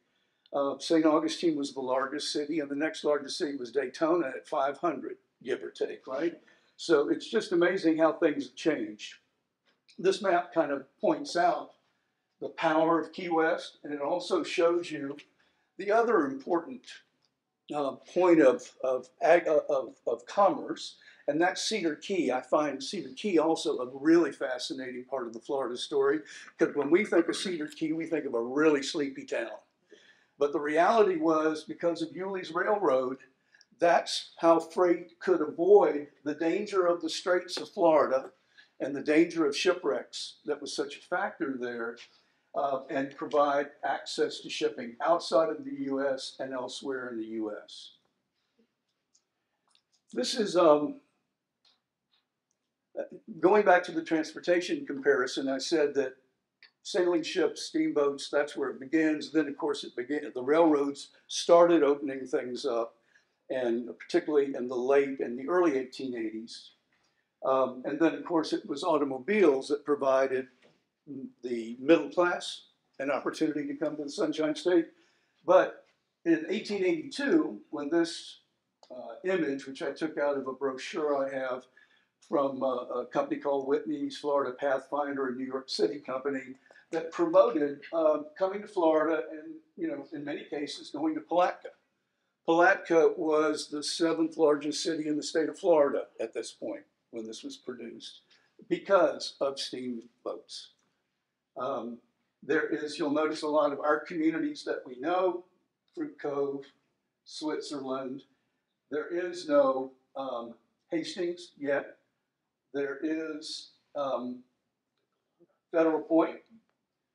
[SPEAKER 11] St. Augustine was the largest city, and the next largest city was Daytona at 500, give or take, right? So it's just amazing how things have changed. This map kind of points out the power of Key West, and it also shows you the other important point of commerce, and that's Cedar Key. I find Cedar Key also a really fascinating part of the Florida story, because when we think of Cedar Key, we think of a really sleepy town. But the reality was, because of Yulee's Railroad, That's how freight could avoid the danger of the Straits of Florida and the danger of shipwrecks that was such a factor there, and provide access to shipping outside of the U.S. and elsewhere in the U.S. This is going back to the transportation comparison. I said that sailing ships, steamboats, that's where it begins. Then, of course, the railroads started opening things up, and particularly in the early 1880s. And then, of course, it was automobiles that provided the middle class an opportunity to come to the Sunshine State. But in 1882, when this image, which I took out of a brochure I have from a company called Whitney's Florida Pathfinder, a New York City company that promoted coming to Florida and, in many cases, going to Palatka. Palatka was the 7th largest city in the state of Florida at this point when this was produced because of steamboats. You'll notice a lot of our communities that we know, Fruit Cove, Switzerland. There is no Hastings yet. There is Federal Point.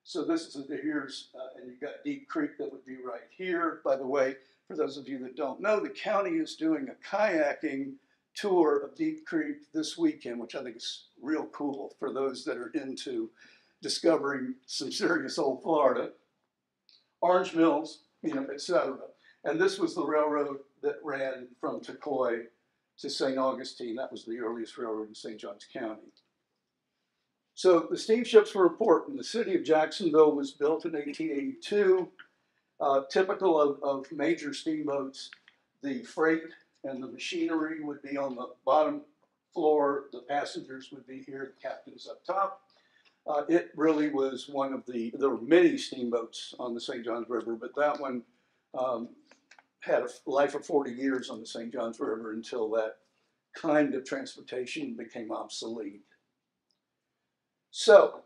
[SPEAKER 11] So this is and you've got Deep Creek that would be right here. By the way, for those of you that don't know, the county is doing a kayaking tour of Deep Creek this weekend, which I think is real cool for those that are into discovering some serious old Florida. Orange Mills, etc. And this was the railroad that ran from Tucoy to St. Augustine. That was the earliest railroad in St. Johns County. So the steamships were important. The city of Jacksonville was built in 1882. Typical of major steamboats, the freight and the machinery would be on the bottom floor. The passengers would be here, the captain's up top. It really was there were many steamboats on the St. Johns River, but that one had a life of 40 years on the St. Johns River until that kind of transportation became obsolete. So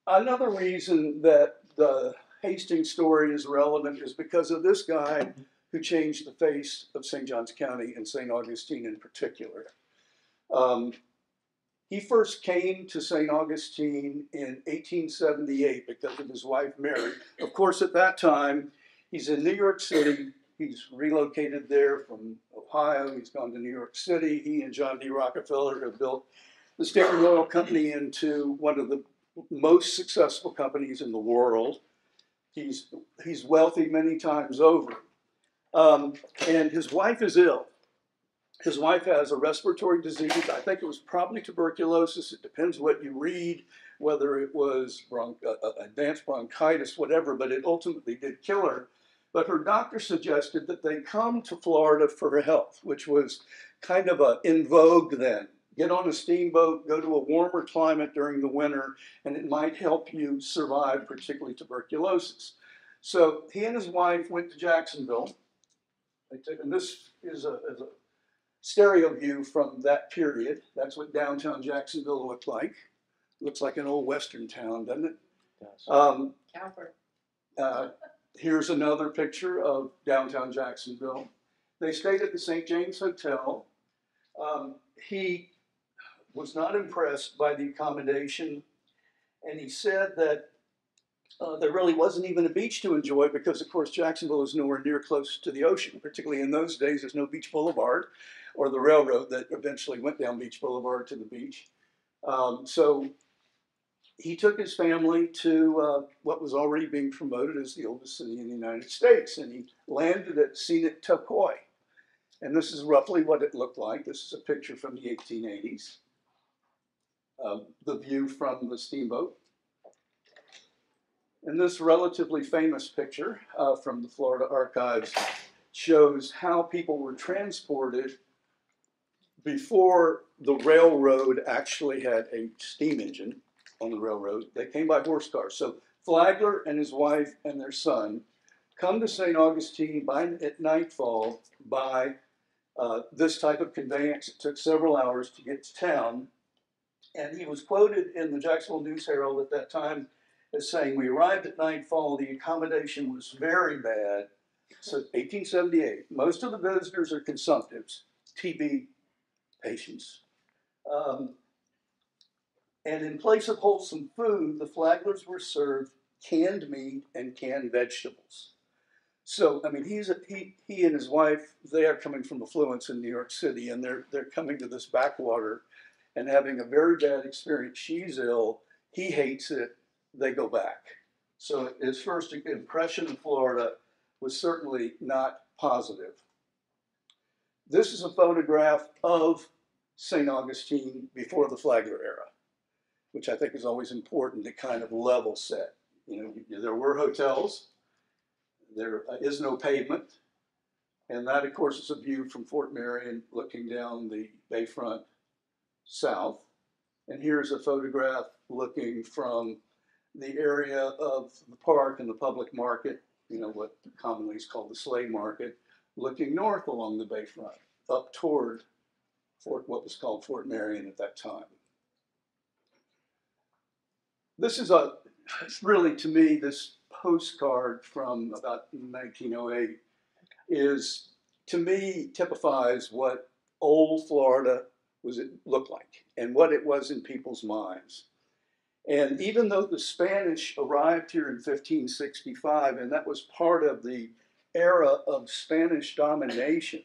[SPEAKER 11] another reason that the Hastings story is relevant is because of this guy who changed the face of St. Johns County and St. Augustine in particular. He first came to St. Augustine in 1878 because of his wife Mary. Of course, at that time, he's in New York City. He's relocated there from Ohio. He's gone to New York City. He and John D. Rockefeller have built the Standard Oil Company into one of the most successful companies in the world. He's wealthy many times over. And his wife is ill. His wife has a respiratory disease. I think it was probably tuberculosis. It depends what you read, whether it was advanced bronchitis, whatever, but it ultimately did kill her. But her doctor suggested that they come to Florida for her health, which was kind of in vogue then. Get on a steamboat, go to a warmer climate during the winter, and it might help you survive, particularly tuberculosis. So he and his wife went to Jacksonville. And this is a stereo view from that period. That's what downtown Jacksonville looked like. Looks like an old Western town, doesn't it?
[SPEAKER 5] Calvert.
[SPEAKER 11] Here's another picture of downtown Jacksonville. They stayed at the St. James Hotel. He was not impressed by the accommodation, and he said that there really wasn't even a beach to enjoy because, of course, Jacksonville is nowhere near close to the ocean. Particularly in those days, there's no Beach Boulevard or the railroad that eventually went down Beach Boulevard to the beach. So he took his family to what was already being promoted as the oldest city in the United States, and he landed at scenic Tucoy. And this is roughly what it looked like. This is a picture from the 1880s. The view from the steamboat. And this relatively famous picture from the Florida Archives shows how people were transported before the railroad actually had a steam engine on the railroad. They came by horse cars. So Flagler and his wife and their son come to St. Augustine at nightfall by this type of conveyance. It took several hours to get to town. And he was quoted in the Jacksonville News Herald at that time as saying, "We arrived at nightfall, the accommodation was very bad. So 1878. Most of the visitors are consumptives, TB patients. And in place of wholesome food, the Flaglers were served canned meat and canned vegetables. So, I mean, he and his wife, they are coming from affluence in New York City, and they're coming to this backwater and having a very bad experience. She's ill, he hates it, they go back. So his first impression of Florida was certainly not positive. This is a photograph of St. Augustine before the Flagler era, which I think is always important to kind of level set. You know, there were hotels, there is no pavement, and that, of course, is a view from Fort Marion looking down the bayfront south. And here's a photograph looking from the area of the park and the public market, you know, what commonly is called the slave market, looking north along the bayfront, up toward what was called Fort Marion at that time. This is really, to me, this postcard from about 1908 is, to me, typifies what old Florida looked like and what it was in people's minds. And even though the Spanish arrived here in 1565, and that was part of the era of Spanish domination,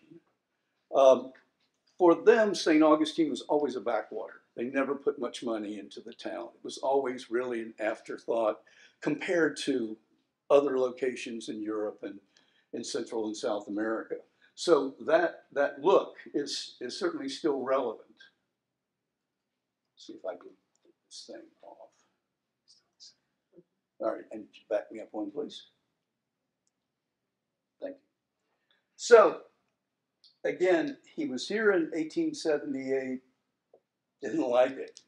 [SPEAKER 11] for them, St. Augustine was always a backwater. They never put much money into the town. It was always really an afterthought compared to other locations in Europe and in Central and South America. So that look is certainly still relevant. Let's see if I can get this thing off. All right, and back me up one, please. Thank you. So, again, he was here in 1878, didn't like it.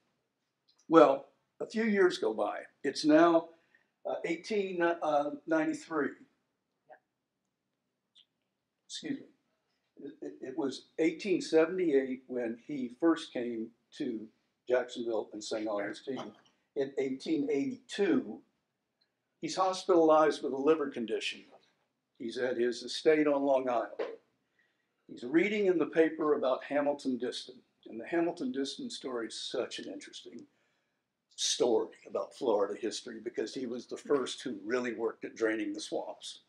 [SPEAKER 11] Well, a few years go by. It's now 1893. Excuse me. It was 1878 when he first came to Jacksonville and St. Augustine. In 1882, he's hospitalized with a liver condition. He's at his estate on Long Island. He's reading in the paper about Hamilton Diston. And the Hamilton Diston story is such an interesting story about Florida history because he was the first who really worked at draining the swamps.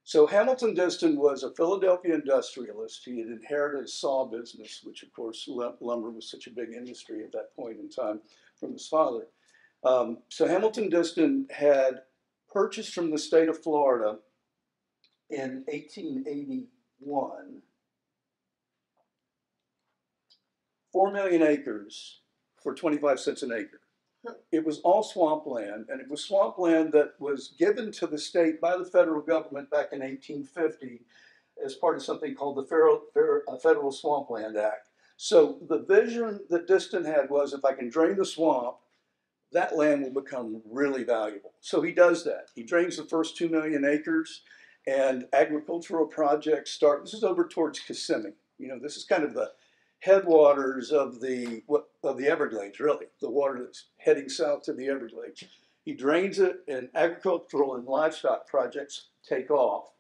[SPEAKER 11] So Hamilton Diston was a Philadelphia industrialist. He had inherited a saw business, which of course lumber was such a big industry at that point in time from his father. So Hamilton Diston had purchased from the state of Florida in 1881 4 million acres for 25 cents an acre. It was all swampland, and it was swampland that was given to the state by the federal government back in 1850 as part of something called the Federal Swampland Act. So the vision that Diston had was, if I can drain the swamp, that land will become really valuable. So he does that. He drains the first 2 million acres, and agricultural projects start. This is over towards Kissimmee. You know, this is kind of the headwaters of the Everglades, really, the water that's heading south to the Everglades. He drains it, and agricultural and livestock projects take off.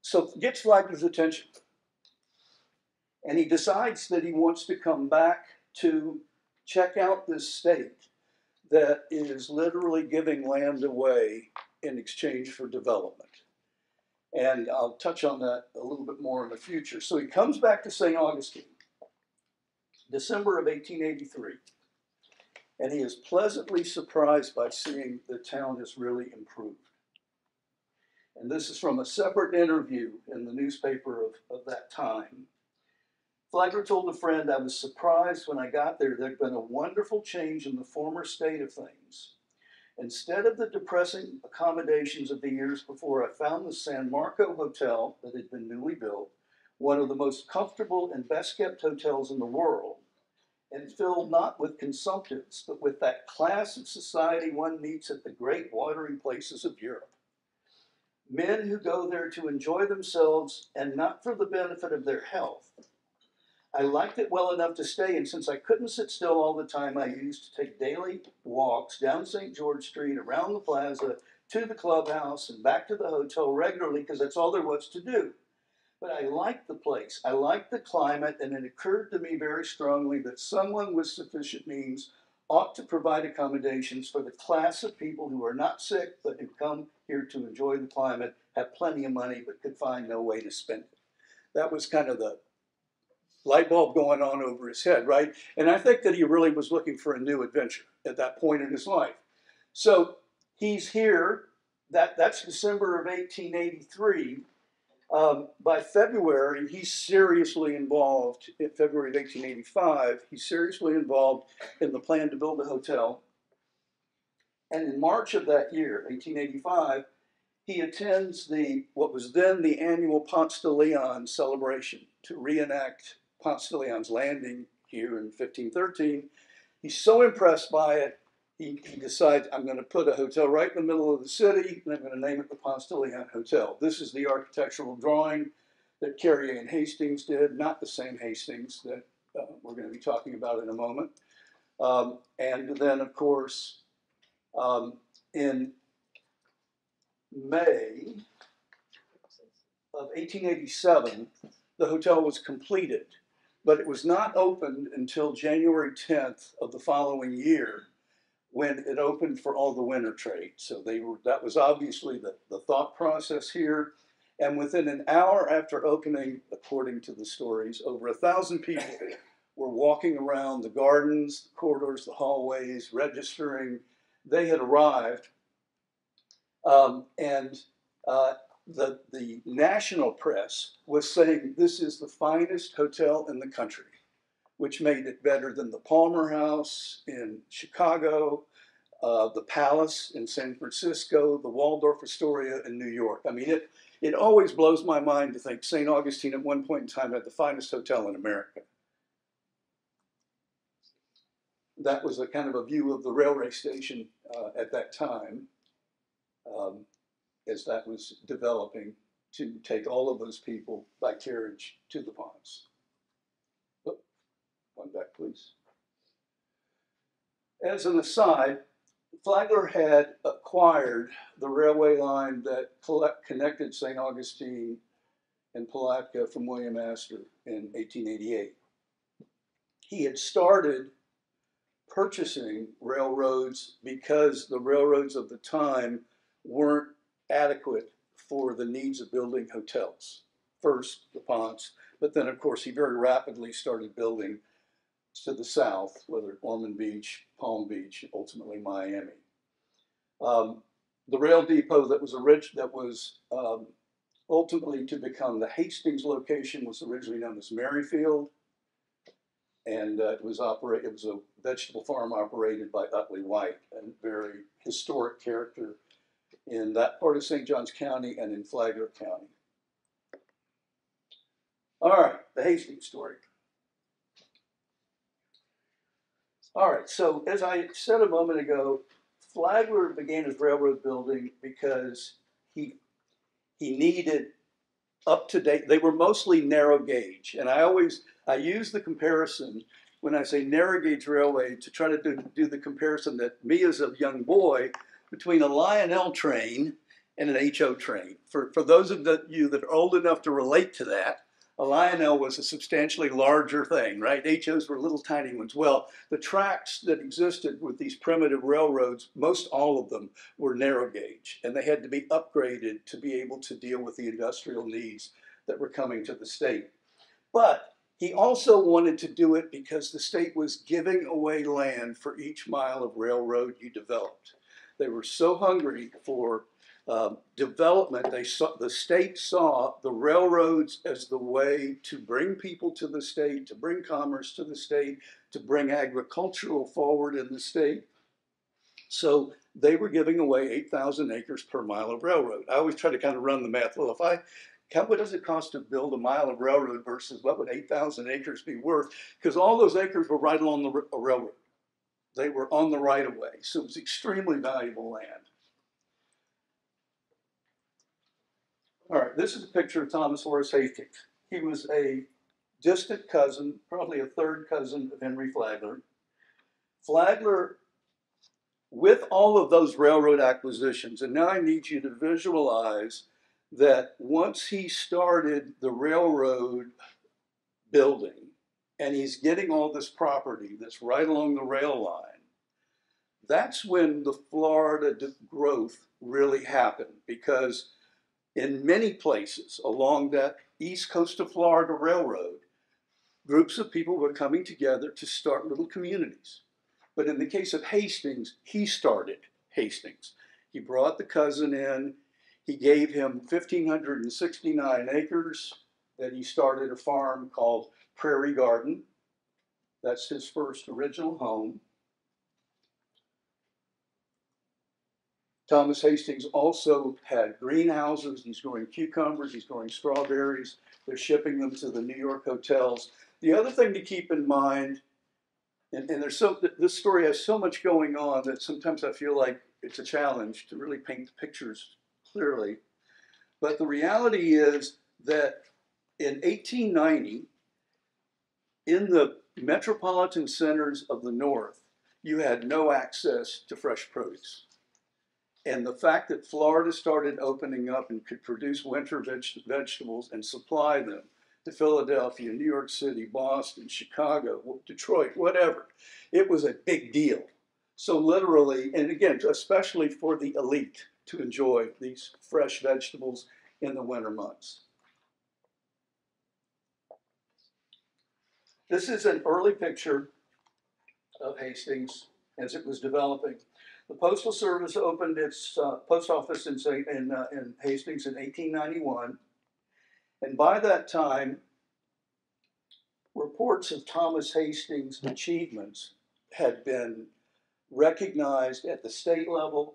[SPEAKER 11] So gets Flagler's attention. And he decides that he wants to come back to check out this state that is literally giving land away in exchange for development. And I'll touch on that a little bit more in the future. So he comes back to St. Augustine, December of 1883, and he is pleasantly surprised by seeing the town has really improved. And this is from a separate interview in the newspaper of that time. Flagler told a friend, "I was surprised when I got there. There'd been a wonderful change in the former state of things. Instead of the depressing accommodations of the years before, I found the San Marco Hotel that had been newly built, one of the most comfortable and best kept hotels in the world, and filled not with consumptives, but with that class of society one meets at the great watering places of Europe. Men who go there to enjoy themselves and not for the benefit of their health. I liked it well enough to stay, and since I couldn't sit still all the time, I used to take daily walks down St. George Street, around the plaza, to the clubhouse and back to the hotel regularly because that's all there was to do. But I liked the place. I liked the climate, and it occurred to me very strongly that someone with sufficient means ought to provide accommodations for the class of people who are not sick but who come here to enjoy the climate, have plenty of money but could find no way to spend it. That was kind of the light bulb going on over his head, right? And I think that he really was looking for a new adventure at that point in his life. So he's here. That's December of 1883. By February, he's seriously involved, in February of 1885, he's seriously involved in the plan to build a hotel. And in March of that year, 1885, he attends what was then the annual Ponce de Leon celebration to reenact Ponce de Leon's landing here in 1513. He's so impressed by it, he decides, I'm going to put a hotel right in the middle of the city, and I'm going to name it the Ponce de Leon Hotel. This is the architectural drawing that Carrier and Hastings did, not the same Hastings that we're going to be talking about in a moment. And then, of course, in May of 1887, the hotel was completed, but it was not opened until January 10th of the following year, when it opened for all the winter trade. So that was obviously the thought process here. And within an hour after opening, according to the stories, over 1,000 people were walking around the gardens, the corridors, the hallways, registering. They had arrived. The national press was saying this is the finest hotel in the country, which made it better than the Palmer House in Chicago, the Palace in San Francisco, the Waldorf Astoria in New York. I mean, it always blows my mind to think St. Augustine at one point in time had the finest hotel in America. That was a kind of a view of the railway station at that time, as that was developing to take all of those people by carriage to the Ponce. One back, please. As an aside, Flagler had acquired the railway line that connected St. Augustine and Palatka from William Astor in 1888. He had started purchasing railroads because the railroads of the time weren't adequate for the needs of building hotels. First, the Ponce, but then, of course, he very rapidly started building to the south, whether Ormond Beach, Palm Beach, ultimately Miami. The rail depot that was ultimately to become the Hastings location was originally known as Merrifield, and it was a vegetable farm operated by Utley White, a very historic character in that part of St. Johns County and in Flagler County. All right, the Hastings story. All right, so as I said a moment ago, Flagler began his railroad building because he needed up-to-date, they were mostly narrow gauge. And I use the comparison when I say narrow gauge railway to try to do the comparison that me as a young boy between a Lionel train and an HO train. For those of you that are old enough to relate to that, a Lionel was a substantially larger thing, right? HOs were little tiny ones. Well, the tracks that existed with these primitive railroads, most all of them were narrow gauge, and they had to be upgraded to be able to deal with the industrial needs that were coming to the state. But he also wanted to do it because the state was giving away land for each mile of railroad you developed. They were so hungry for development. The state saw the railroads as the way to bring people to the state, to bring commerce to the state, to bring agricultural forward in the state. So they were giving away 8,000 acres per mile of railroad. I always try to kind of run the math. Well, what does it cost to build a mile of railroad versus what would 8,000 acres be worth? Because all those acres were right along the railroad. They were on the right of way. So it was extremely valuable land. All right, this is a picture of Thomas Horace Hastings. He was a distant cousin, probably a third cousin of Henry Flagler. Flagler with all of those railroad acquisitions, and now I need you to visualize that once he started the railroad building and he's getting all this property that's right along the rail line, that's when the Florida growth really happened, because in many places along that east coast of Florida railroad, groups of people were coming together to start little communities. But in the case of Hastings, he started Hastings. He brought the cousin in. He gave him 1,569 acres that he started a farm called Prairie Garden. That's his first original home. Thomas Hastings also had greenhouses. He's growing cucumbers, he's growing strawberries. They're shipping them to the New York hotels. The other thing to keep in mind, and this story has so much going on that sometimes I feel like it's a challenge to really paint the pictures clearly. But the reality is that in 1890, in the metropolitan centers of the North, you had no access to fresh produce. And the fact that Florida started opening up and could produce winter vegetables and supply them to Philadelphia, New York City, Boston, Chicago, Detroit, whatever, it was a big deal. So literally, and again, especially for the elite to enjoy these fresh vegetables in the winter months. This is an early picture of Hastings as it was developing. The Postal Service opened its post office in Hastings in 1891. And by that time, reports of Thomas Hastings' achievements had been recognized at the state level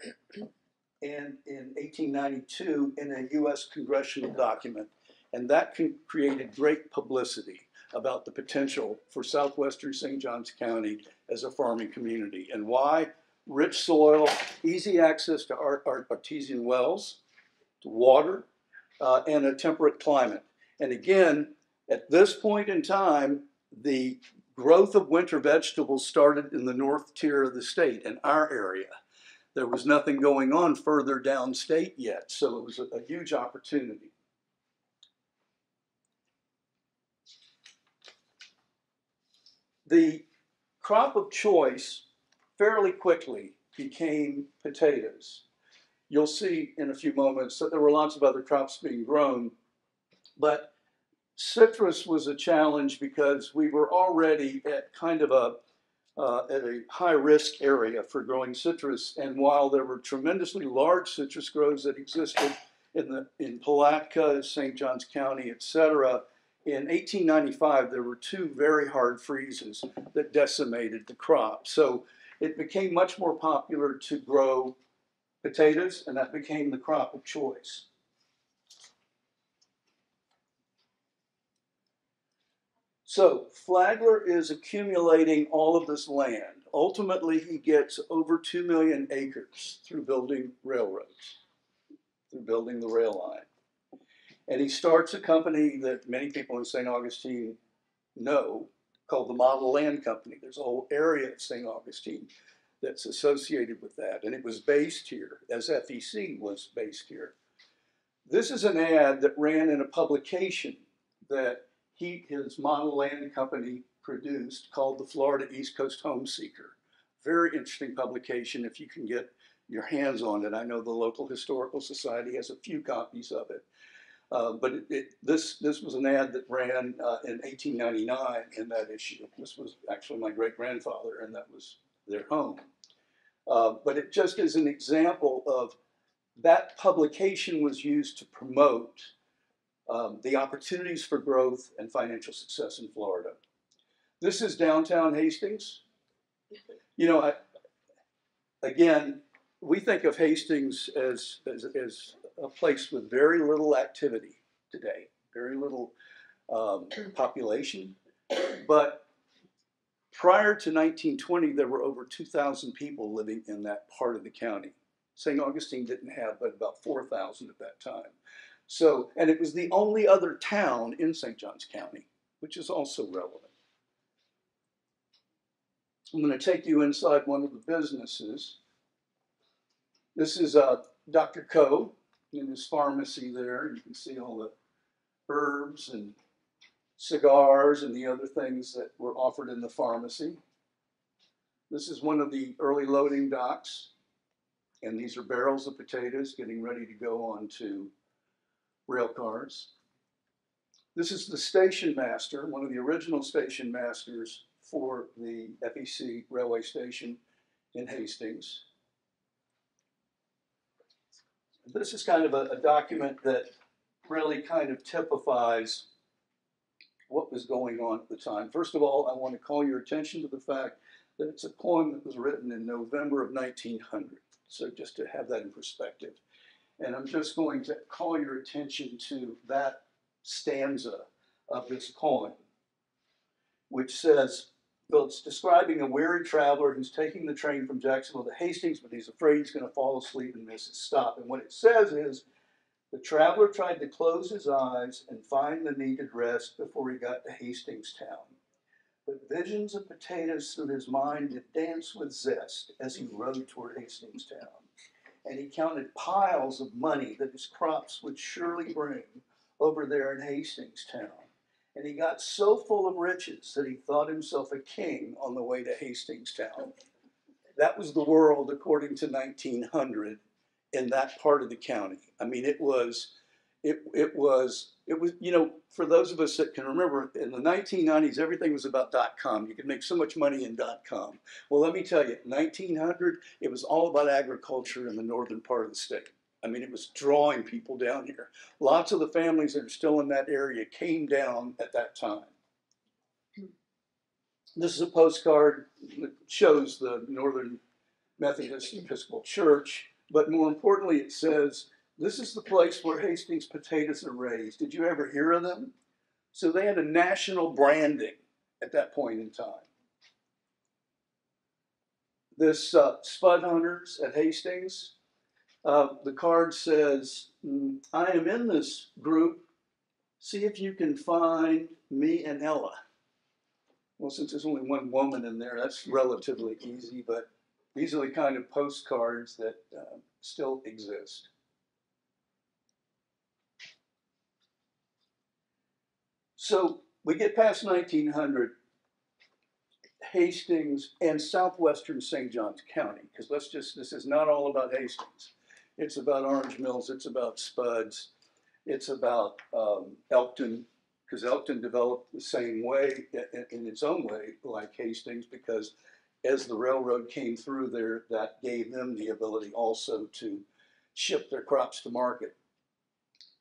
[SPEAKER 11] and in 1892 in a U.S. congressional document. And that created great publicity about the potential for southwestern St. Johns County as a farming community. And why? Rich soil, easy access to artesian wells, to water, and a temperate climate. And again, at this point in time, the growth of winter vegetables started in the north tier of the state, in our area. There was nothing going on further downstate yet, so it was a huge opportunity. The crop of choice fairly quickly became potatoes. You'll see in a few moments that there were lots of other crops being grown, but citrus was a challenge because we were already at kind of at a high risk area for growing citrus. And while there were tremendously large citrus groves that existed in Palatka, St. Johns County, et cetera, in 1895, there were two very hard freezes that decimated the crop. So it became much more popular to grow potatoes, and that became the crop of choice. So Flagler is accumulating all of this land. Ultimately, he gets over 2 million acres through building railroads, through building the rail line. And he starts a company that many people in St. Augustine know, called the Model Land Company. There's a whole area of St. Augustine that's associated with that. And it was based here, as FEC was based here. This is an ad that ran in a publication that his Model Land Company produced called the Florida East Coast Home Seeker. Very interesting publication if you can get your hands on it. I know the local historical society has a few copies of it. But this was an ad that ran in 1899 in that issue. This was actually my great-grandfather, and that was their home. But it just is an example of that publication was used to promote the opportunities for growth and financial success in Florida. This is downtown Hastings. You know, again, we think of Hastings as a place with very little activity today, very little population. But prior to 1920, there were over 2,000 people living in that part of the county. St. Augustine didn't have but about 4,000 at that time. So, and it was the only other town in St. Johns County, which is also relevant. I'm going to take you inside one of the businesses. This is Dr. Coe in his pharmacy there. You can see all the herbs and cigars and the other things that were offered in the pharmacy. This is one of the early loading docks, and these are barrels of potatoes getting ready to go onto rail cars. This is the station master, one of the original station masters for the FEC railway station in Hastings. This is kind of a document that really kind of typifies what was going on at the time. First of all, I want to call your attention to the fact that it's a poem that was written in November of 1900. So just to have that in perspective. And I'm just going to call your attention to that stanza of this poem, which says, well, it's describing a weary traveler who's taking the train from Jacksonville to Hastings, but he's afraid he's going to fall asleep and miss his stop. And what it says is, the traveler tried to close his eyes and find the needed rest before he got to Hastings town. But visions of potatoes through his mind did dance with zest as he rode toward Hastings town. And he counted piles of money that his crops would surely bring over there in Hastings town. And he got so full of riches that he thought himself a king on the way to Hastings town. That was the world according to 1900 in that part of the county. I mean, it was, you know, for those of us that can remember, in the 1990s, everything was about .com. You could make so much money in .com. Well, let me tell you, 1900, it was all about agriculture in the northern part of the state. I mean, it was drawing people down here. Lots of the families that are still in that area came down at that time. This is a postcard that shows the Northern Methodist Episcopal Church, but more importantly, it says, this is the place where Hastings potatoes are raised. Did you ever hear of them? So they had a national branding at that point in time. This Spud Hunters at Hastings, the card says, I am in this group. See if you can find me and Ella. Well, since there's only one woman in there, that's relatively easy, but these are the kind of postcards that still exist. So we get past 1900, Hastings and southwestern St. Johns County, because this is not all about Hastings. It's about orange mills, it's about spuds, it's about Elkton, because Elkton developed the same way, in its own way, like Hastings, because as the railroad came through there, that gave them the ability also to ship their crops to market.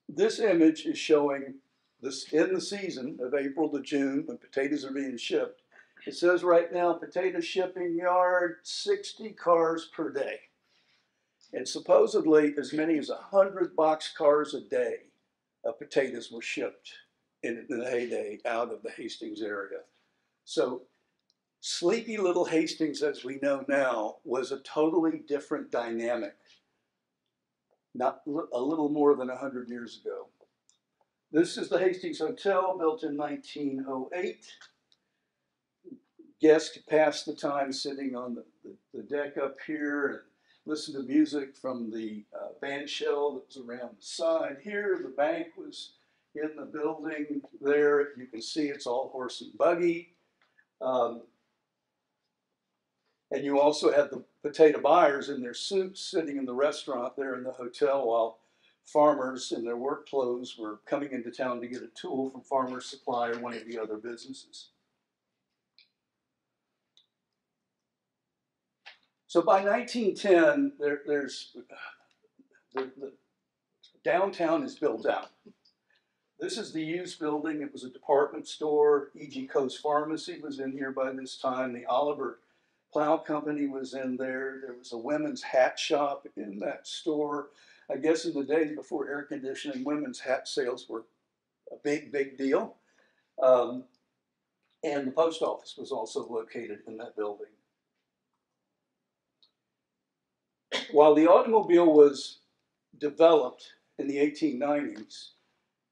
[SPEAKER 11] This image is showing this in the season of April to June when potatoes are being shipped. It says right now, potato shipping yard, 60 cars per day. And supposedly as many as 100 boxcars a day of potatoes were shipped in the heyday out of the Hastings area. So sleepy little Hastings, as we know now, was a totally different dynamic, not a little more than 100 years ago. This is the Hastings Hotel, built in 1908. Guests could pass the time sitting on the deck up here and listen to music from the band shell that was around the side here. The bank was in the building there. You can see it's all horse and buggy. And you also had the potato buyers in their suits sitting in the restaurant there in the hotel while farmers in their work clothes were coming into town to get a tool from Farmer's Supply or one of the other businesses. So by 1910, the downtown is built out. This is the used building. It was a department store. E.G. Coe's Pharmacy was in here by this time. The Oliver Plow Company was in there. There was a women's hat shop in that store. I guess in the days before air conditioning, women's hat sales were a big, big deal. And the post office was also located in that building. While the automobile was developed in the 1890s,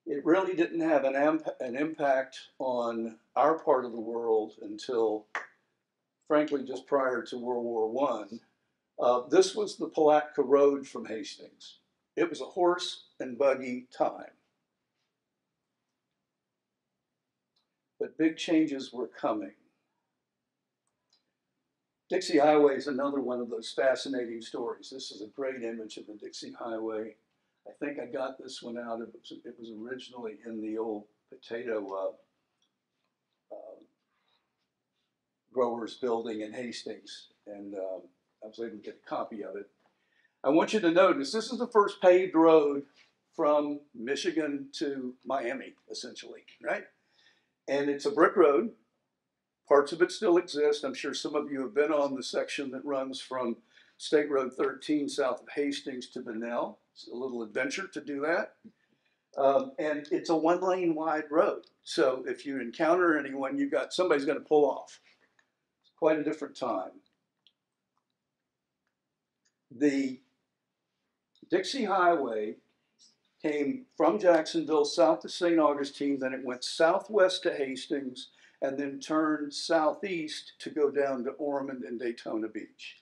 [SPEAKER 11] it really didn't have an impact on our part of the world until, frankly, just prior to World War This was the Palatka Road from Hastings. It was a horse and buggy time. But big changes were coming. Dixie Highway is another one of those fascinating stories. This is a great image of the Dixie Highway. I think I got this one out. It was originally in the old potato growers building in Hastings, and I was able to get a copy of it. I want you to notice this is the first paved road from Michigan to Miami, essentially, right? And it's a brick road. Parts of it still exist. I'm sure some of you have been on the section that runs from State Road 13 south of Hastings to Bunnell. It's a little adventure to do that. And it's a 1-lane wide road. So if you encounter anyone, somebody's going to pull off. It's quite a different time. The Dixie Highway came from Jacksonville south to St. Augustine, then it went southwest to Hastings, and then turned southeast to go down to Ormond and Daytona Beach.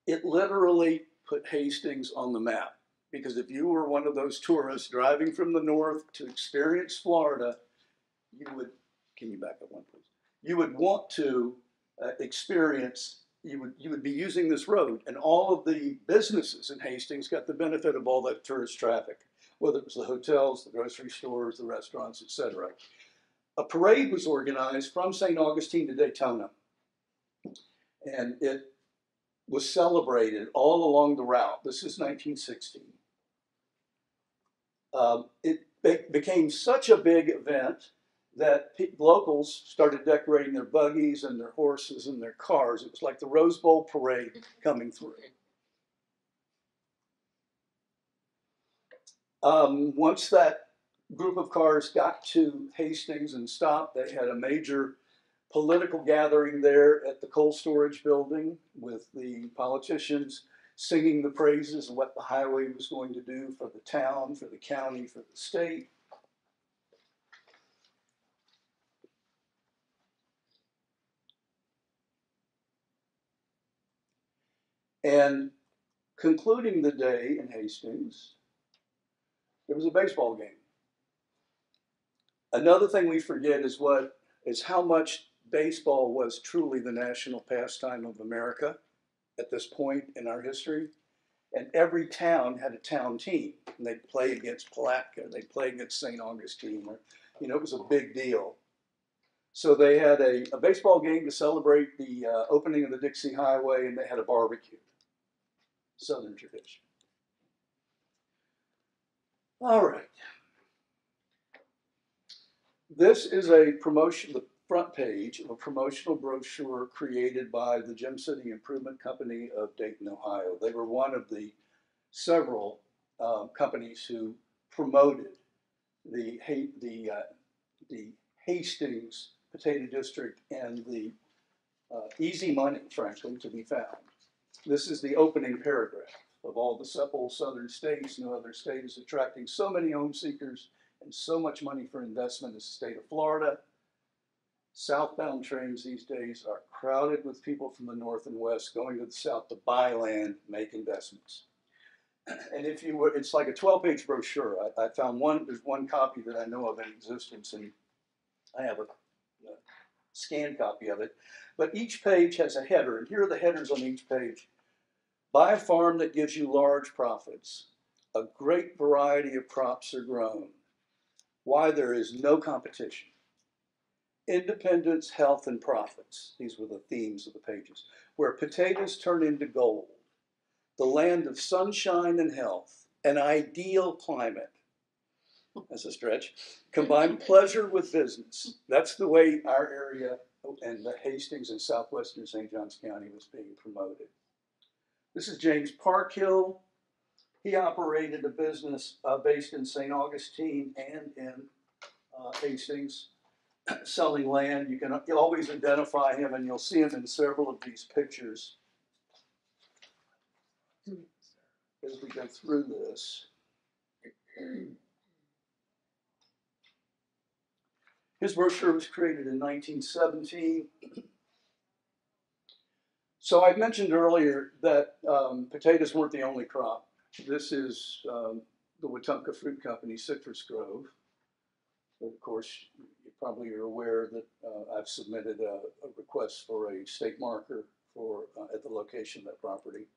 [SPEAKER 11] It literally put Hastings on the map, because if you were one of those tourists driving from the north to experience Florida, you would, can you back up one please? You would want to experience, you would be using this road, and all of the businesses in Hastings got the benefit of all that tourist traffic, whether it was the hotels, the grocery stores, the restaurants, etc. A parade was organized from St. Augustine to Daytona, and it was celebrated all along the route. This is 1916. It became such a big event that locals started decorating their buggies and their horses and their cars. It was like the Rose Bowl parade coming through. Once that group of cars got to Hastings and stopped, they had a major political gathering there at the coal storage building with the politicians singing the praises of what the highway was going to do for the town, for the county, for the state. And concluding the day in Hastings, there was a baseball game. Another thing we forget is how much baseball was truly the national pastime of America at this point in our history. And every town had a town team. And they'd play against Palatka, they'd play against St. Augustine, or, it was a big deal. So they had a baseball game to celebrate the opening of the Dixie Highway, and they had a barbecue. Southern tradition. All right. This is a promotion, the front page of a promotional brochure created by the Gem City Improvement Company of Dayton, Ohio. They were one of the several companies who promoted the Hastings Potato District and the easy money, frankly, to be found. This is the opening paragraph. Of all the supple southern states, no other state is attracting so many home seekers and so much money for investment as the state of Florida. Southbound trains these days are crowded with people from the north and west going to the south to buy land, make investments. And if you were, it's like a 12-page brochure. I found there's one copy that I know of in existence, and I have a scanned copy of it. But each page has a header, and here are the headers on each page. Buy a farm that gives you large profits. A great variety of crops are grown. Why there is no competition. Independence, health, and profits. These were the themes of the pages. Where potatoes turn into gold. The land of sunshine and health. An ideal climate. That's a stretch. Combine pleasure with business. That's the way our area and the Hastings and southwestern St. Johns County was being promoted. This is James Parkhill. He operated a business based in St. Augustine and in Hastings, selling land. You'll always identify him, and you'll see him in several of these pictures as we go through this. His brochure was created in 1917. So I mentioned earlier that potatoes weren't the only crop. This is the Wetumpka Fruit Company Citrus Grove. Of course, you probably are aware that I've submitted a request for a state marker for at the location of that property.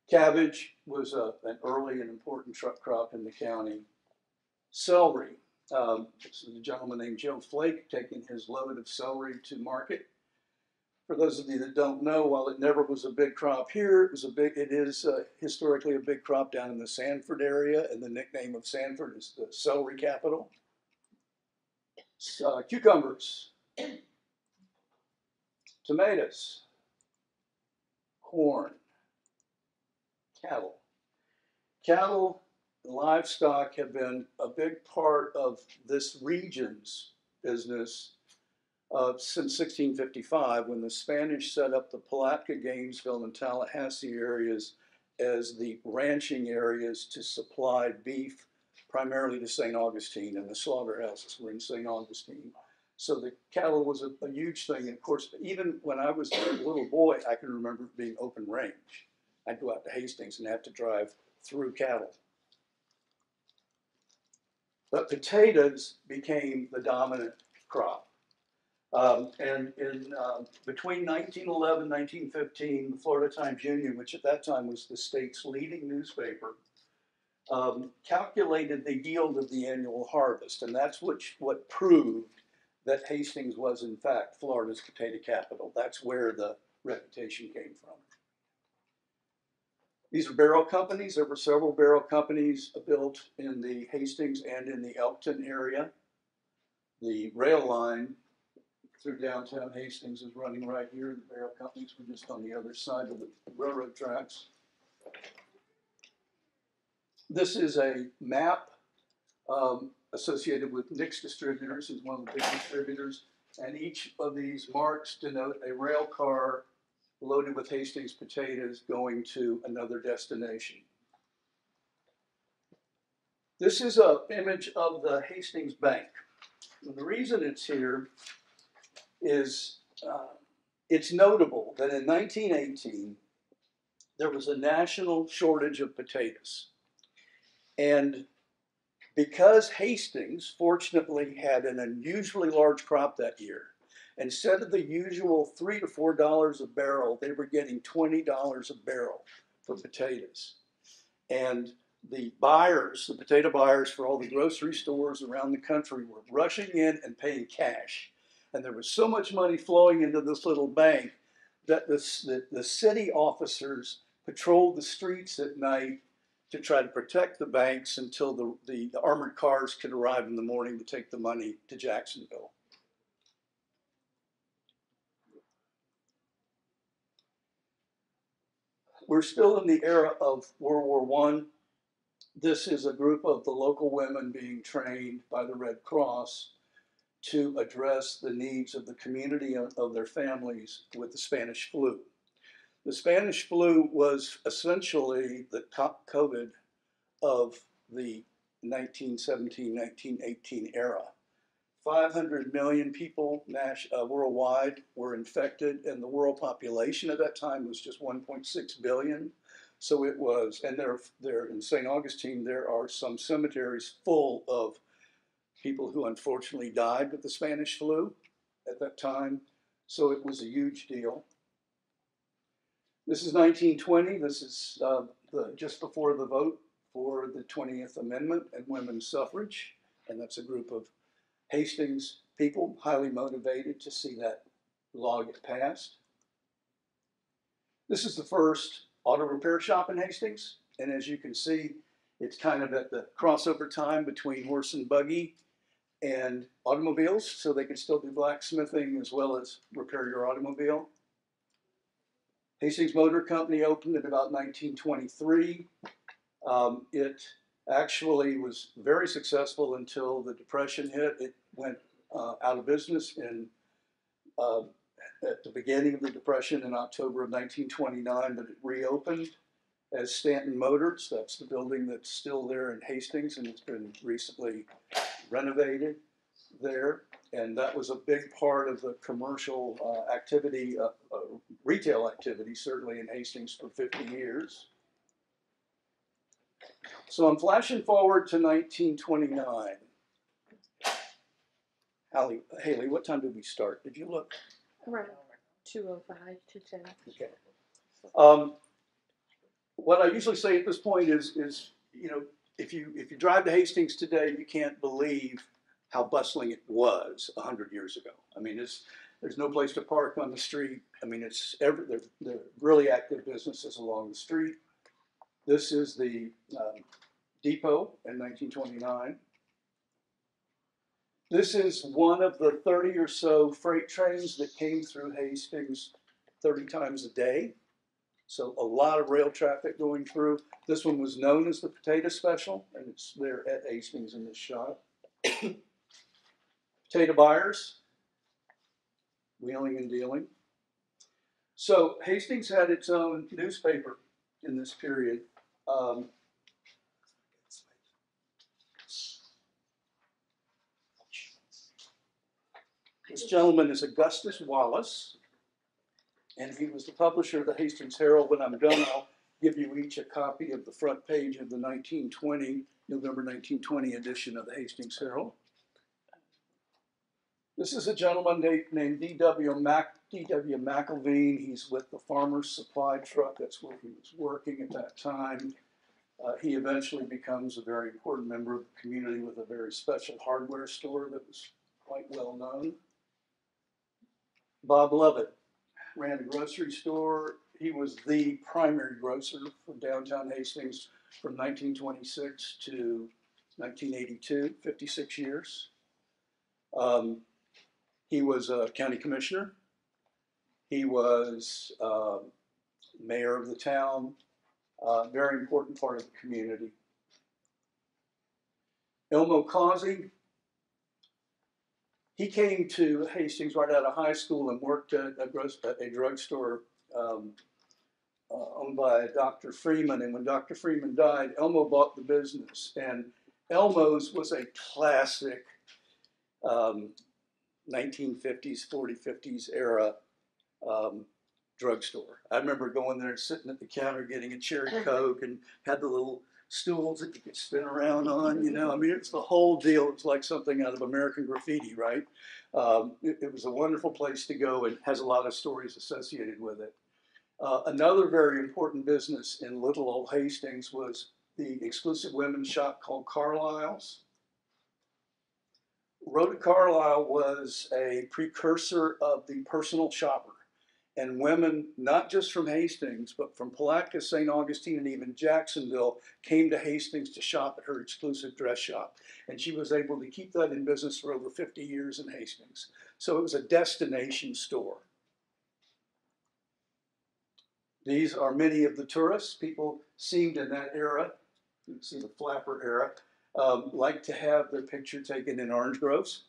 [SPEAKER 11] Cabbage was an early and important crop in the county. Celery. This is a gentleman named Joe Flake taking his load of celery to market. For those of you that don't know, while it never was a big crop here, it is historically a big crop down in the Sanford area, and the nickname of Sanford is the celery capital. Cucumbers, tomatoes, corn, cattle. Cattle and livestock have been a big part of this region's business since 1655, when the Spanish set up the Palatka, Gainesville, and Tallahassee areas as the ranching areas to supply beef primarily to St. Augustine, and the slaughterhouses were in St. Augustine. So the cattle was a huge thing. And of course, even when I was a little boy, I can remember it being open range. I'd go out to Hastings and have to drive through cattle. But potatoes became the dominant crop. And in between 1911 and 1915, the Florida Times Union, which at that time was the state's leading newspaper, calculated the yield of the annual harvest. And that's what proved that Hastings was, in fact, Florida's potato capital. That's where the reputation came from. These are barrel companies. There were several barrel companies built in the Hastings and in the Elkton area. The rail line through downtown Hastings is running right here. The barrel companies were just on the other side of the railroad tracks. This is a map associated with Nick's Distributors, who's one of the big distributors, and each of these marks denote a rail car loaded with Hastings potatoes going to another destination. This is an image of the Hastings Bank. And the reason it's here is it's notable that in 1918, there was a national shortage of potatoes. And because Hastings, fortunately, had an unusually large crop that year, instead of the usual $3 to $4 a barrel, they were getting $20 a barrel for potatoes. And the buyers, the potato buyers for all the grocery stores around the country were rushing in and paying cash. And there was so much money flowing into this little bank that the city officers patrolled the streets at night to try to protect the banks until the armored cars could arrive in the morning to take the money to Jacksonville. We're still in the era of World War I. This is a group of the local women being trained by the Red Cross to address the needs of the community of their families with the Spanish flu. The Spanish flu was essentially the COVID of the 1917-1918 era. 500 million people worldwide were infected, and the world population at that time was just 1.6 billion. So it was, and there in St. Augustine, there are some cemeteries full of people who unfortunately died with the Spanish flu at that time. So it was a huge deal. This is 1920. This is just before the vote for the 20th Amendment and women's suffrage. And that's a group of Hastings people, highly motivated to see that law get passed. This is the first auto repair shop in Hastings. And as you can see, it's kind of at the crossover time between horse and buggy and automobiles, so they can still do blacksmithing as well as repair your automobile. Hastings Motor Company opened in about 1923. It actually was very successful until the Depression hit. It went out of business at the beginning of the Depression in October of 1929, but it reopened as Stanton Motors. That's the building that's still there in Hastings, and it's been recently renovated there. And that was a big part of the commercial activity, retail activity, certainly in Hastings for 50 years. So I'm flashing forward to 1929. Haley, what time did we start? Did you look?
[SPEAKER 7] Around 2:05 to 10.
[SPEAKER 11] Okay. What I usually say at this point is you know, if you drive to Hastings today, you can't believe how bustling it was 100 years ago. I mean, there's no place to park on the street. I mean, they're really active businesses along the street. This is the depot in 1929. This is one of the 30 or so freight trains that came through Hastings 30 times a day. So a lot of rail traffic going through. This one was known as the Potato Special, and it's there at Hastings in this shot. Potato buyers, wheeling and dealing. So Hastings had its own newspaper in this period. This gentleman is Augustus Wallace, and he was the publisher of the Hastings Herald. When I'm done, I'll give you each a copy of the front page of the November 1920 edition of the Hastings Herald. This is a gentleman named D.W. McElveen. He's with the Farmer's Supply Truck. That's where he was working at that time. He eventually becomes a very important member of the community with a very special hardware store that was quite well known. Bob Lovett ran a grocery store. He was the primary grocer for downtown Hastings from 1926 to 1982, 56 years. He was a county commissioner. He was mayor of the town, very important part of the community. Elmo Causey, he came to Hastings right out of high school and worked at a drugstore owned by Dr. Freeman. And when Dr. Freeman died, Elmo bought the business. And Elmo's was a classic 1950s, 50s era drugstore. I remember going there and sitting at the counter getting a cherry Coke and had the little stools that you could spin around on, you know. I mean, it's the whole deal. It's like something out of American Graffiti, right? It was a wonderful place to go and has a lot of stories associated with it. Another very important business in little old Hastings was the exclusive women's shop called Carlisle's. Rhoda Carlisle was a precursor of the personal shopper. And women, not just from Hastings, but from Palatka, St. Augustine, and even Jacksonville, came to Hastings to shop at her exclusive dress shop. And she was able to keep that in business for over 50 years in Hastings. So it was a destination store. These are many of the tourists. People seemed in that era, you can see the flapper era, like to have their picture taken in orange groves.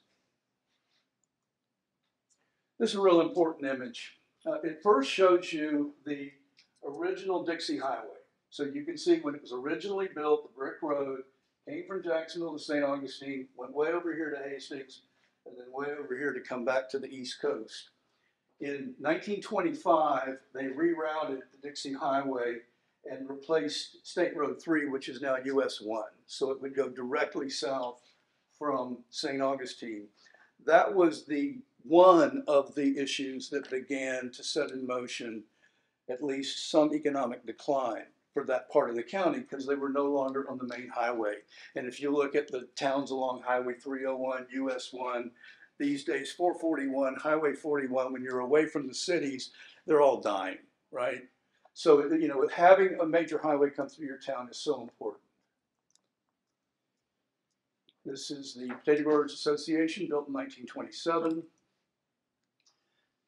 [SPEAKER 11] This is a real important image. It first shows you the original Dixie Highway. So you can see when it was originally built, the brick road came from Jacksonville to St. Augustine, went way over here to Hastings, and then way over here to come back to the East Coast. In 1925, they rerouted the Dixie Highway and replaced State Road 3, which is now US 1. So it would go directly south from St. Augustine. That was one of the issues that began to set in motion at least some economic decline for that part of the county, because they were no longer on the main highway. And if you look at the towns along Highway 301, US 1, these days 441, Highway 41, when you're away from the cities, they're all dying, right? So, you know, having a major highway come through your town is so important. This is the Potato Growers Association, built in 1927.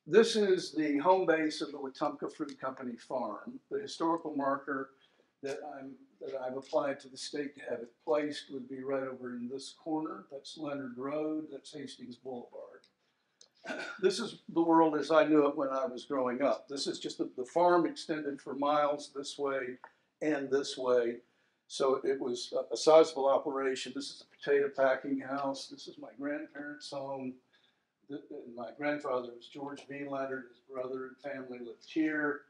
[SPEAKER 11] This is the home base of the Wetumpka Fruit Company farm. The historical marker that I've applied to the state to have it placed would be right over in this corner. That's Leonard Road, that's Hastings Boulevard. This is the world as I knew it when I was growing up. This is just the farm extended for miles this way and this way. So it was a sizable operation. This is a potato packing house. This is my grandparents' home. my grandfather was George V. Leonard, his brother and family lived here.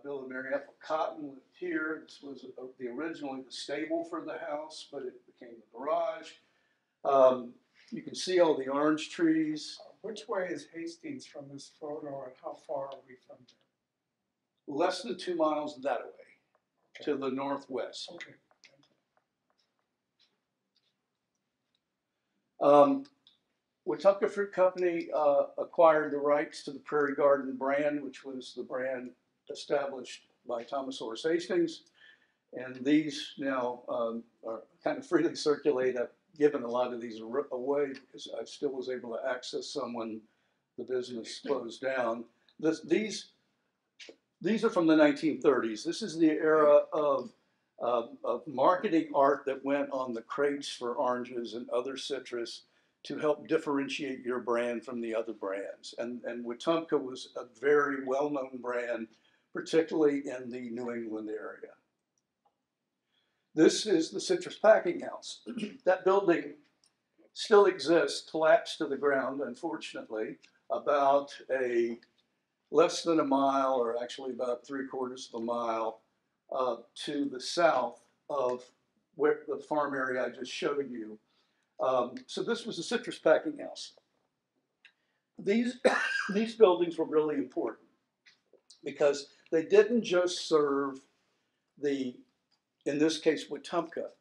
[SPEAKER 11] Bill and Mary Ethel Cotton lived here. This was originally the stable for the house, but it became the garage. You can see all the orange trees.
[SPEAKER 4] Which way is Hastings from this photo, and how far are we from there?
[SPEAKER 11] Less than 2 miles that way, to the northwest.
[SPEAKER 4] Okay.
[SPEAKER 11] Wetumpka Fruit Company acquired the rights to the Prairie Garden brand, which was the brand established by Thomas Horace Hastings. And these now are kind of freely circulate. I've given a lot of these away because I still was able to access some when the business closed down. These are from the 1930s. This is the era of marketing art that went on the crates for oranges and other citrus to help differentiate your brand from the other brands. And Wetumpka was a very well-known brand, particularly in the New England area. This is the Citrus Packing House. That building still exists, collapsed to the ground, unfortunately, about less than a mile, or actually about 3/4 of a mile, to the south of where the farm area I just showed you. So this was a Citrus Packing House. These buildings were really important because they didn't just serve in this case, Wetumpka,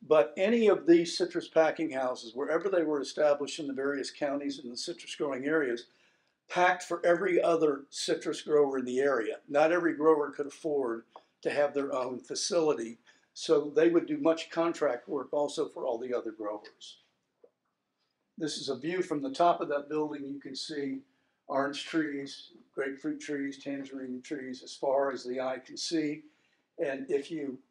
[SPEAKER 11] but any of these citrus packing houses, wherever they were established in the various counties in the citrus growing areas, packed for every other citrus grower in the area. Not every grower could afford to have their own facility, so they would do much contract work also for all the other growers. This is a view from the top of that building. You can see orange trees, grapefruit trees, tangerine trees, as far as the eye can see. And if you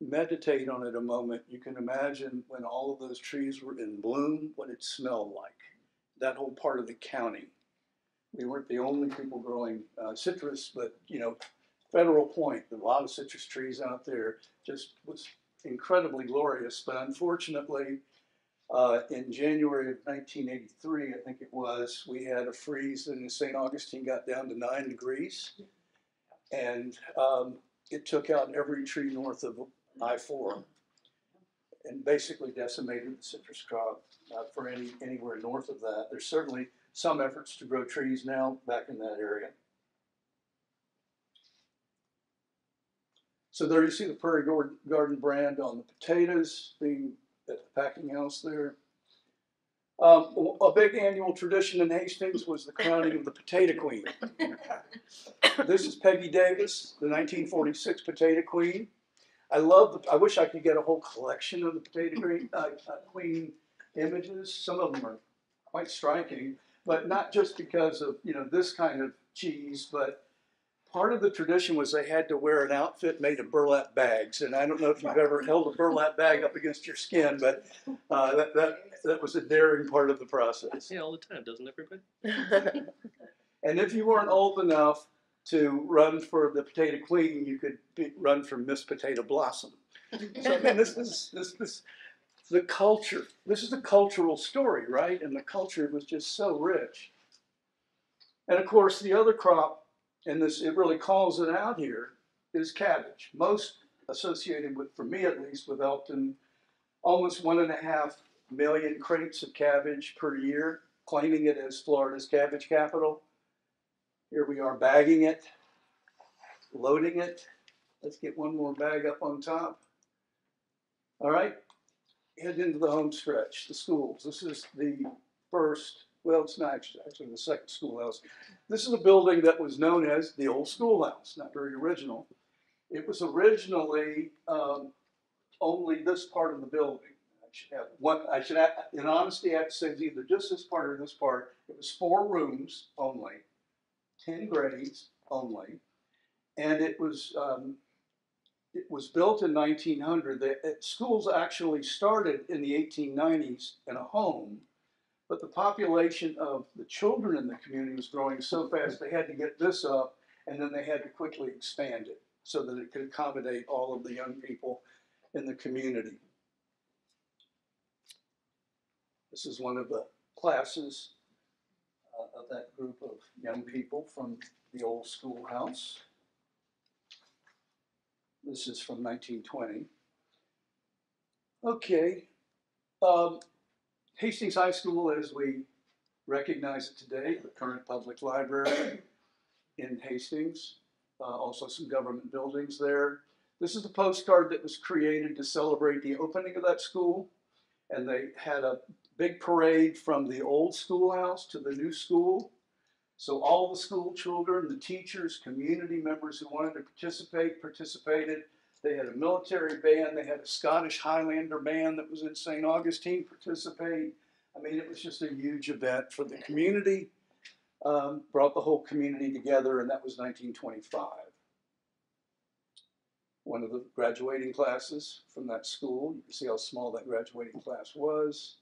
[SPEAKER 11] meditate on it a moment, you can imagine when all of those trees were in bloom, what it smelled like. That whole part of the county. We weren't the only people growing citrus, but Federal Point, a lot of citrus trees out there, just was incredibly glorious. But unfortunately, in January of 1983, I think it was, we had a freeze and St. Augustine got down to 9 degrees. And it took out every tree north of I-4 and basically decimated the citrus crop for anywhere north of that. There's certainly some efforts to grow trees now back in that area. So there you see the Prairie Garden brand on the potatoes being at the packing house there. A big annual tradition in Hastings was the crowning of the Potato Queen. This is Peggy Davis, the 1946 Potato Queen. I wish I could get a whole collection of the Potato Queen images. Some of them are quite striking, but not just because of this kind of cheese, but part of the tradition was they had to wear an outfit made of burlap bags. And I don't know if you've ever held a burlap bag up against your skin, but that was a daring part of the process.
[SPEAKER 1] Yeah, all the time, doesn't everybody?
[SPEAKER 11] And if you weren't old enough to run for the Potato Queen, you could run for Miss Potato Blossom. So I mean, this is the culture. This is the cultural story, right? And the culture was just so rich. And of course, the other crop, and it really calls it out here, is cabbage. Most associated with, for me at least, with Elkton, almost 1.5 million crates of cabbage per year, claiming it as Florida's cabbage capital. Here we are bagging it, loading it. Let's get one more bag up on top. All right, head into the home stretch, the schools. This is the first, well, it's not actually the second schoolhouse. This is a building that was known as the old schoolhouse, not very original. It was originally only this part of the building. In honesty, I have to say it's either just this part or this part. It was 4 rooms only. 10 grades only, and it was built in 1900. Schools actually started in the 1890s in a home, but the population of the children in the community was growing so fast they had to get this up, and then they had to quickly expand it so that it could accommodate all of the young people in the community. This is one of the classes. of that group of young people from the old schoolhouse. This is from 1920. Okay. Hastings High School, as we recognize it today, the current public library in Hastings, also some government buildings there. This is the postcard that was created to celebrate the opening of that school. And they had a big parade from the old schoolhouse to the new school. So all the school children, the teachers, community members who wanted to participate, participated. They had a military band. They had a Scottish Highlander band that was in St. Augustine participate. I mean, it was just a huge event for the community. Brought the whole community together, and that was 1925. One of the graduating classes from that school. You can see how small that graduating class was.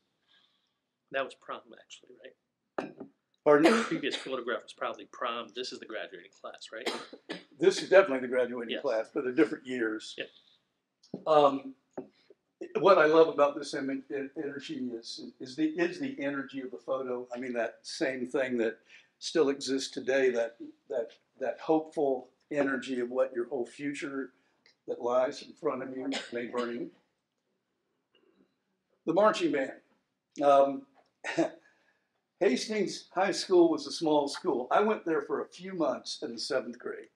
[SPEAKER 1] That was prom, actually, right?
[SPEAKER 11] Pardon?
[SPEAKER 1] The previous photograph was probably prom. This is the graduating class, right?
[SPEAKER 11] This is definitely the graduating
[SPEAKER 1] Yes.
[SPEAKER 11] class, but they're different years.
[SPEAKER 1] Yep.
[SPEAKER 11] What I love about this energy is the energy of the photo. I mean, that same thing that still exists today, that hopeful energy of what your whole future that lies in front of you may bring. The marching band. Hastings High School was a small school. I went there for a few months in the 7th grade.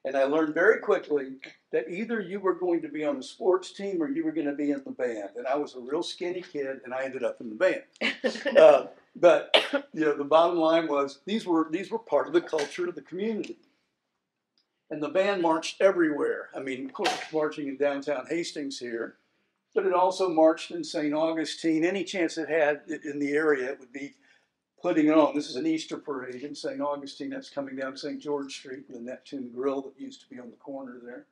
[SPEAKER 11] And I learned very quickly that either you were going to be on the sports team or you were going to be in the band. And I was a real skinny kid, and I ended up in the band. But you know, the bottom line was these were part of the culture of the community. And the band marched everywhere. I mean, of course, marching in downtown Hastings here, but it also marched in St. Augustine. Any chance it had in the area, it would be putting it on. This is an Easter parade in St. Augustine. That's coming down St. George Street, the Neptune Grill that used to be on the corner there.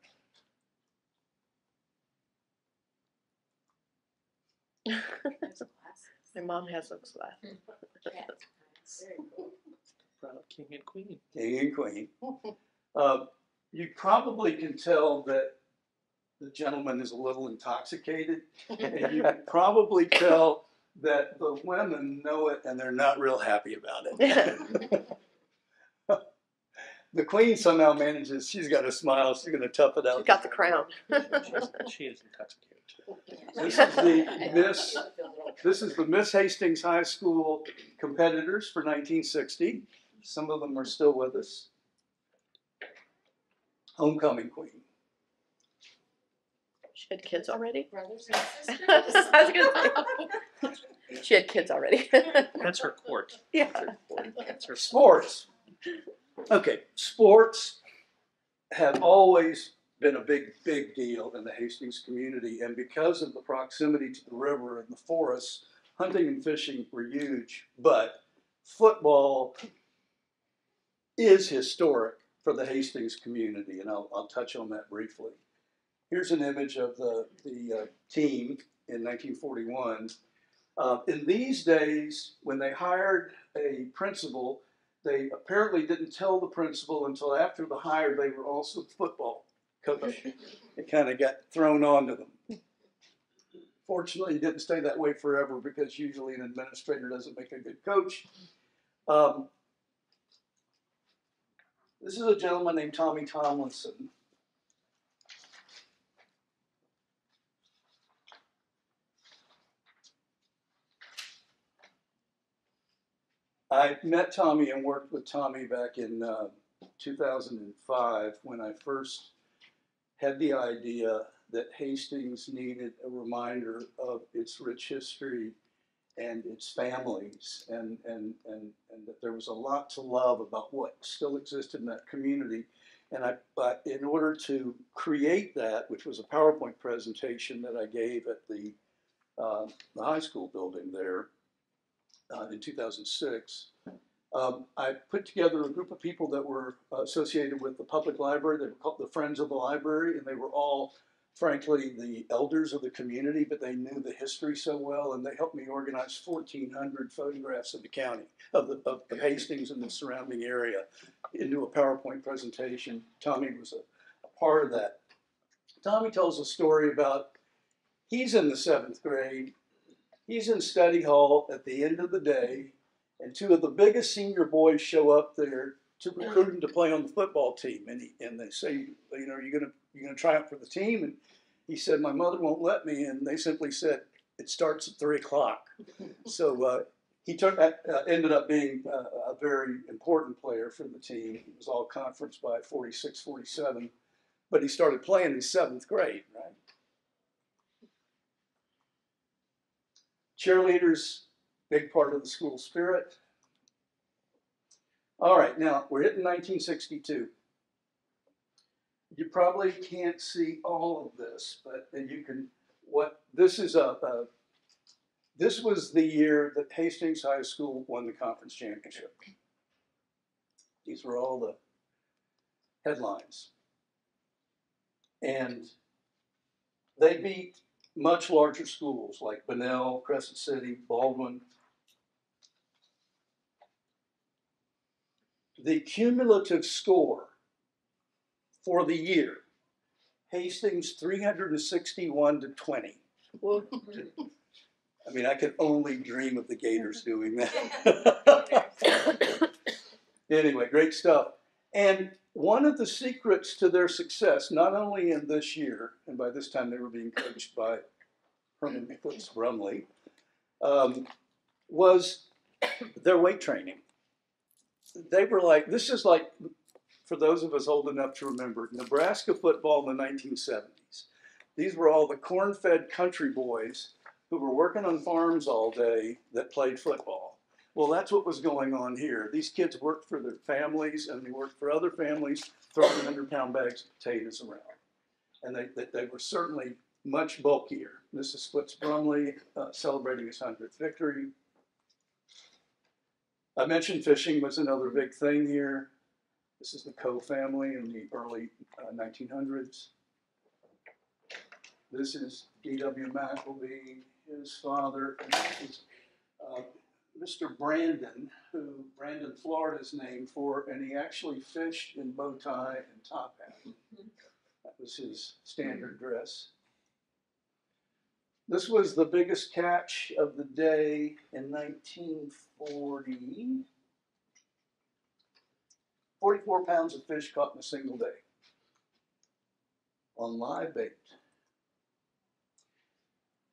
[SPEAKER 8] My mom has those glasses.
[SPEAKER 1] Proud King and Queen.
[SPEAKER 11] King and Queen. You probably can tell that the gentleman is a little intoxicated, and you can probably tell that the women know it and they're not real happy about it. The Queen somehow manages, she's got a smile, she's going to tough it out.
[SPEAKER 8] She's got the crown.
[SPEAKER 1] She is intoxicated too.
[SPEAKER 11] This is the Miss Hastings High School competitors for 1960. Some of them are still with us. Homecoming Queen.
[SPEAKER 8] She had kids already?
[SPEAKER 5] Brothers and sisters?
[SPEAKER 8] I was gonna say. She had kids already.
[SPEAKER 1] That's her court.
[SPEAKER 8] Yeah.
[SPEAKER 1] That's her
[SPEAKER 11] Sports. Okay, sports have always been a big deal in the Hastings community, and because of the proximity to the river and the forests, hunting and fishing were huge, but football is historic for the Hastings community, and I'll touch on that briefly. Here's an image of the team in 1941. In these days, when they hired a principal, they apparently didn't tell the principal until after the hire they were also football coach. It kind of got thrown onto them. Fortunately, it didn't stay that way forever because usually an administrator doesn't make a good coach. This is a gentleman named Tommy Tomlinson. I met Tommy and worked with Tommy back in 2005 when I first had the idea that Hastings needed a reminder of its rich history and its families, and that there was a lot to love about what still existed in that community. But in order to create that, which was a PowerPoint presentation that I gave at the high school building there, in 2006, I put together a group of people that were associated with the public library. They were called the Friends of the Library, and they were all, frankly, the elders of the community, but they knew the history so well, and they helped me organize 1,400 photographs of the county, of Hastings and the surrounding area into a PowerPoint presentation. Tommy was a part of that. Tommy tells a story about, he's in the 7th grade. He's in study hall at the end of the day, And two of the biggest senior boys show up there to recruit him to play on the football team. And they say, you know, you're gonna try out for the team? And he said, my mother won't let me. And they simply said, it starts at 3 o'clock. So he ended up being a very important player for the team. He was all conference by 46, 47. But he started playing in 7th grade, right? Cheerleaders, big part of the school spirit. All right, now we're hitting 1962. You probably can't see all of this, but you can. This was the year that Hastings High School won the conference championship. These were all the headlines, and they beat much larger schools like Bunnell, Crescent City, Baldwin. The cumulative score for the year, Hastings 361-20. I mean, I could only dream of the Gators doing that. Anyway, great stuff. And one of the secrets to their success, not only in this year, and by this time they were being coached by Herman Foots Brumley, was their weight training. They were like, this is like, for those of us old enough to remember, Nebraska football in the 1970s. These were all the corn-fed country boys who were working on farms all day that played football. Well, that's what was going on here. These kids worked for their families, and they worked for other families, throwing 100-pound bags of potatoes around. And they were certainly much bulkier. This is Foots Brumley celebrating his 100th victory. I mentioned fishing was another big thing here. This is the Coe family in the early 1900s. This is D.W. McElvey, his father, and this is Mr. Brandon, who Brandon, Florida's named for, and he actually fished in bow tie and top hat. That was his standard dress. This was the biggest catch of the day in 1940. 44 pounds of fish caught in a single day on live bait.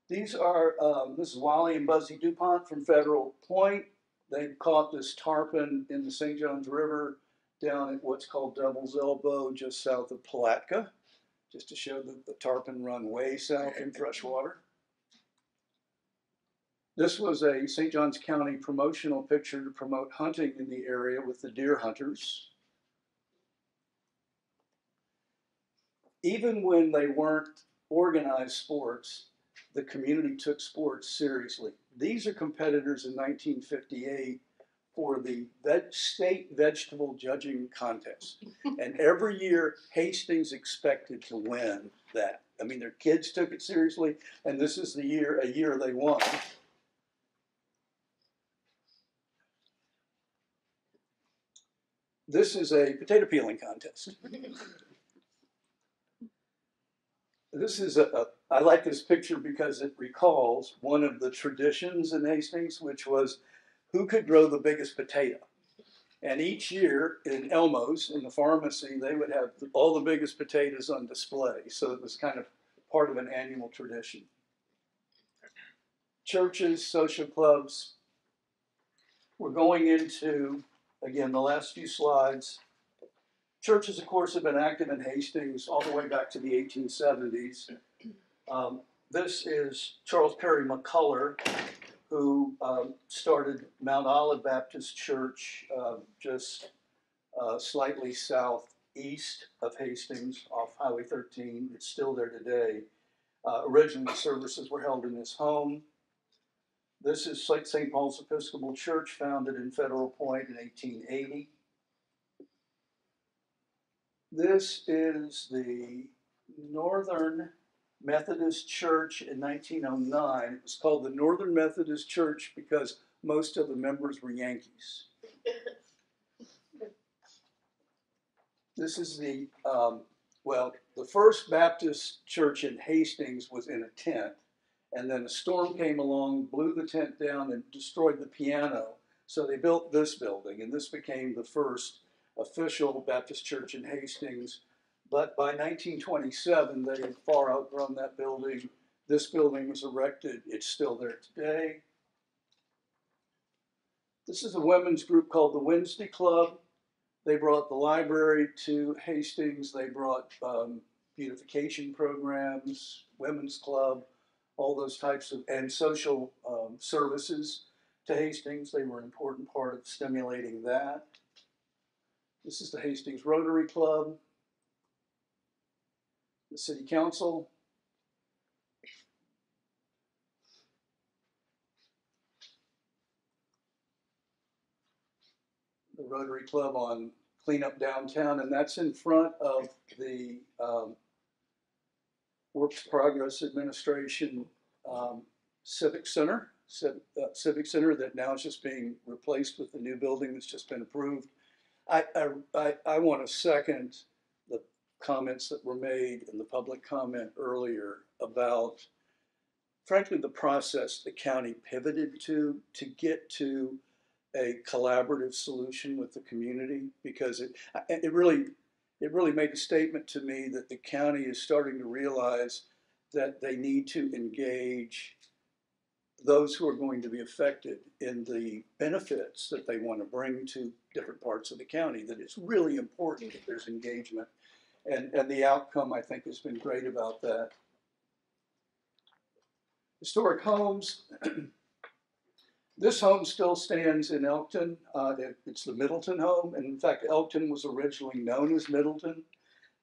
[SPEAKER 11] These are, this is Wally and Buzzy DuPont from Federal Point. They caught this tarpon in the St. Johns River down at what's called Devil's Elbow, just south of Palatka, just to show that the tarpon run way south in freshwater. This was a St. Johns County promotional picture to promote hunting in the area with the deer hunters. Even when they weren't organized sports, the community took sports seriously. These are competitors in 1958 for the state vegetable judging contest. And every year, Hastings expected to win that. I mean, their kids took it seriously, and this is a year they won. This is a potato peeling contest. This is I like this picture because it recalls one of the traditions in Hastings, which was who could grow the biggest potato. And each year in Elmo's, in the pharmacy, they would have all the biggest potatoes on display. So it was kind of part of an annual tradition. Churches, social clubs. We're going into, again, the last few slides. Churches, of course, have been active in Hastings all the way back to the 1870s. This is Charles Perry McCullough, who started Mount Olive Baptist Church just slightly southeast of Hastings off Highway 13. It's still there today. Originally, services were held in his home. This is St. Paul's Episcopal Church, founded in Federal Point in 1880. This is the Northern Methodist Church in 1909. It was called the Northern Methodist Church because most of the members were Yankees. This is the, the first Baptist church in Hastings was in a tent, and then a storm came along, blew the tent down, and destroyed the piano. So they built this building, and this became the first official Baptist church in Hastings. But by 1927, they had far outgrown that building. This building was erected. It's still there today. This is a women's group called the Wednesday Club. They brought the library to Hastings. They brought beautification programs, women's club, all those types of, and social services to Hastings. They were an important part of stimulating that. This is the Hastings Rotary Club, the City Council. The Rotary Club on Clean Up Downtown, and that's in front of the Works Progress Administration Civic Center. Civic Center that now is just being replaced with the new building that's just been approved. I want to second the comments that were made in the public comment earlier about, frankly, the process the county pivoted to get to a collaborative solution with the community, because it really made a statement to me that the county is starting to realize that they need to engage those who are going to be affected in the benefits that they want to bring to different parts of the county, that it's really important that there's engagement. And the outcome, I think, has been great about that. Historic homes. This home still stands in Elkton. It's the Middleton home. And in fact, Elkton was originally known as Middleton.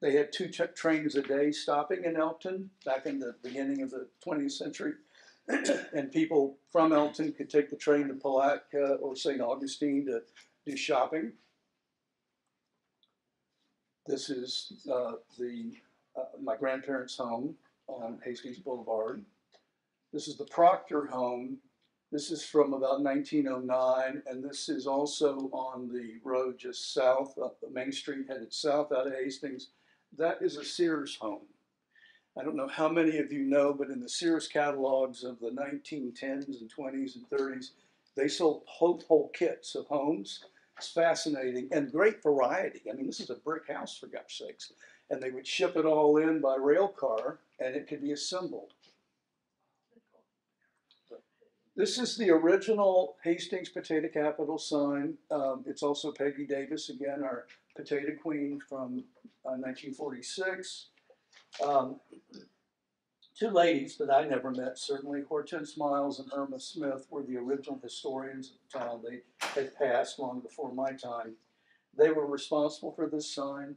[SPEAKER 11] They had 2 trains a day stopping in Elkton back in the beginning of the 20th century. And people from Elkton could take the train to Palatka or St. Augustine to do shopping. This is my grandparents' home on Hastings Boulevard. This is the Proctor home. This is from about 1909, and this is also on the road just south, up Main Street, headed south out of Hastings. That is a Sears home. I don't know how many of you know, but in the Sears catalogs of the 1910s and 20s and 30s, they sold whole kits of homes. It's fascinating and great variety. I mean, this is a brick house, for God's sakes. And they would ship it all in by rail car, and it could be assembled. This is the original Hastings Potato Capital sign. It's also Peggy Davis, again, our potato queen from 1946. 2 ladies that I never met, certainly, Hortense Miles and Irma Smith, were the original historians of the town. They had passed long before my time. They were responsible for this sign.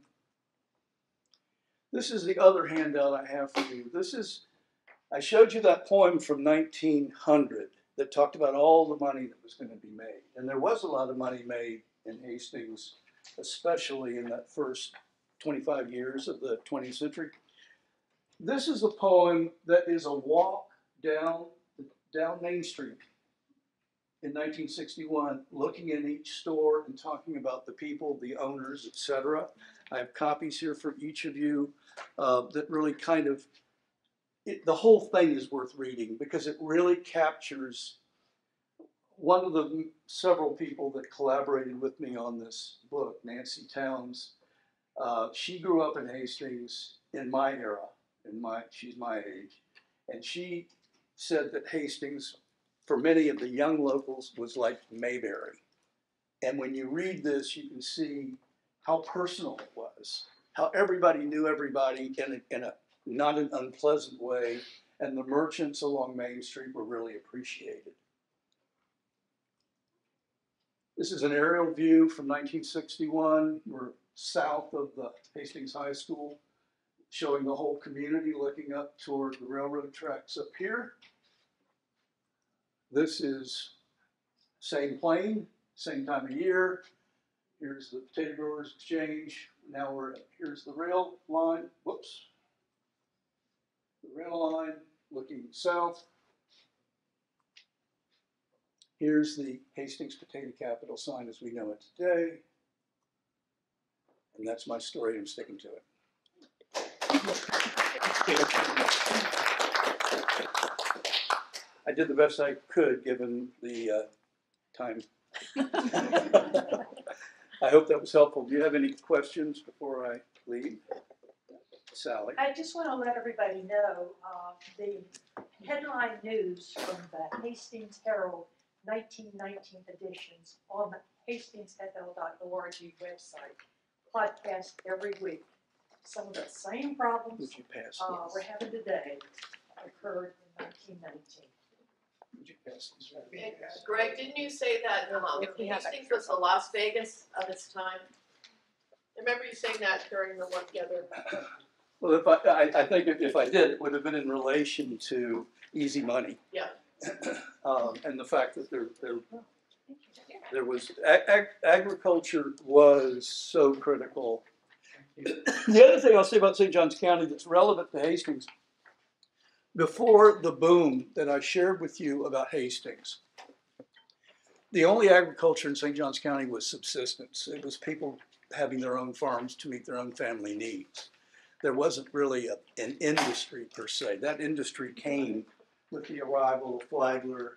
[SPEAKER 11] This is the other handout I have for you. I showed you that poem from 1900 that talked about all the money that was going to be made. And there was a lot of money made in Hastings, especially in that first 25 years of the 20th century. This is a poem that is a walk down Main Street in 1961, looking in each store and talking about the people, the owners, etc. I have copies here for each of you that really kind of, the whole thing is worth reading because it really captures one of the several people that collaborated with me on this book, Nancy Towns. She grew up in Hastings in my era. She's my age, and she said that Hastings, for many of the young locals, was like Mayberry. And when you read this, you can see how personal it was, how everybody knew everybody in a not an unpleasant way, and the merchants along Main Street were really appreciated. This is an aerial view from 1961. We're south of the Hastings High School, showing the whole community looking up toward the railroad tracks up here. This is same plane, same time of year. Here's the Potato Growers Exchange. Now here's the rail line. Whoops. The rail line looking south. Here's the Hastings Potato Capital sign as we know it today. And that's my story. I'm sticking to it. I did the best I could given the time I hope that was helpful. Do you have any questions before I leave? Sally?
[SPEAKER 3] I just want to let everybody know, the headline news from the Hastings Herald 1919 editions on the hastingsfl.org website, podcast every week. Some of the same problems
[SPEAKER 11] Would you pass
[SPEAKER 3] we're
[SPEAKER 11] these?
[SPEAKER 3] having today occurred in 1919.
[SPEAKER 11] Would you pass these around?
[SPEAKER 8] And Greg, didn't you say that
[SPEAKER 7] If we have
[SPEAKER 8] Hastings was the Las Vegas of its time? Remember you saying that during the one together?
[SPEAKER 11] Well, if I think if I did, it would have been in relation to easy money.
[SPEAKER 8] Yeah.
[SPEAKER 11] And the fact that there was, agriculture was so critical. The other thing I'll say about St. Johns County that's relevant to Hastings, before the boom that I shared with you about Hastings, the only agriculture in St. Johns County was subsistence. It was people having their own farms to meet their own family needs. There wasn't really an industry per se. That industry came with the arrival of Flagler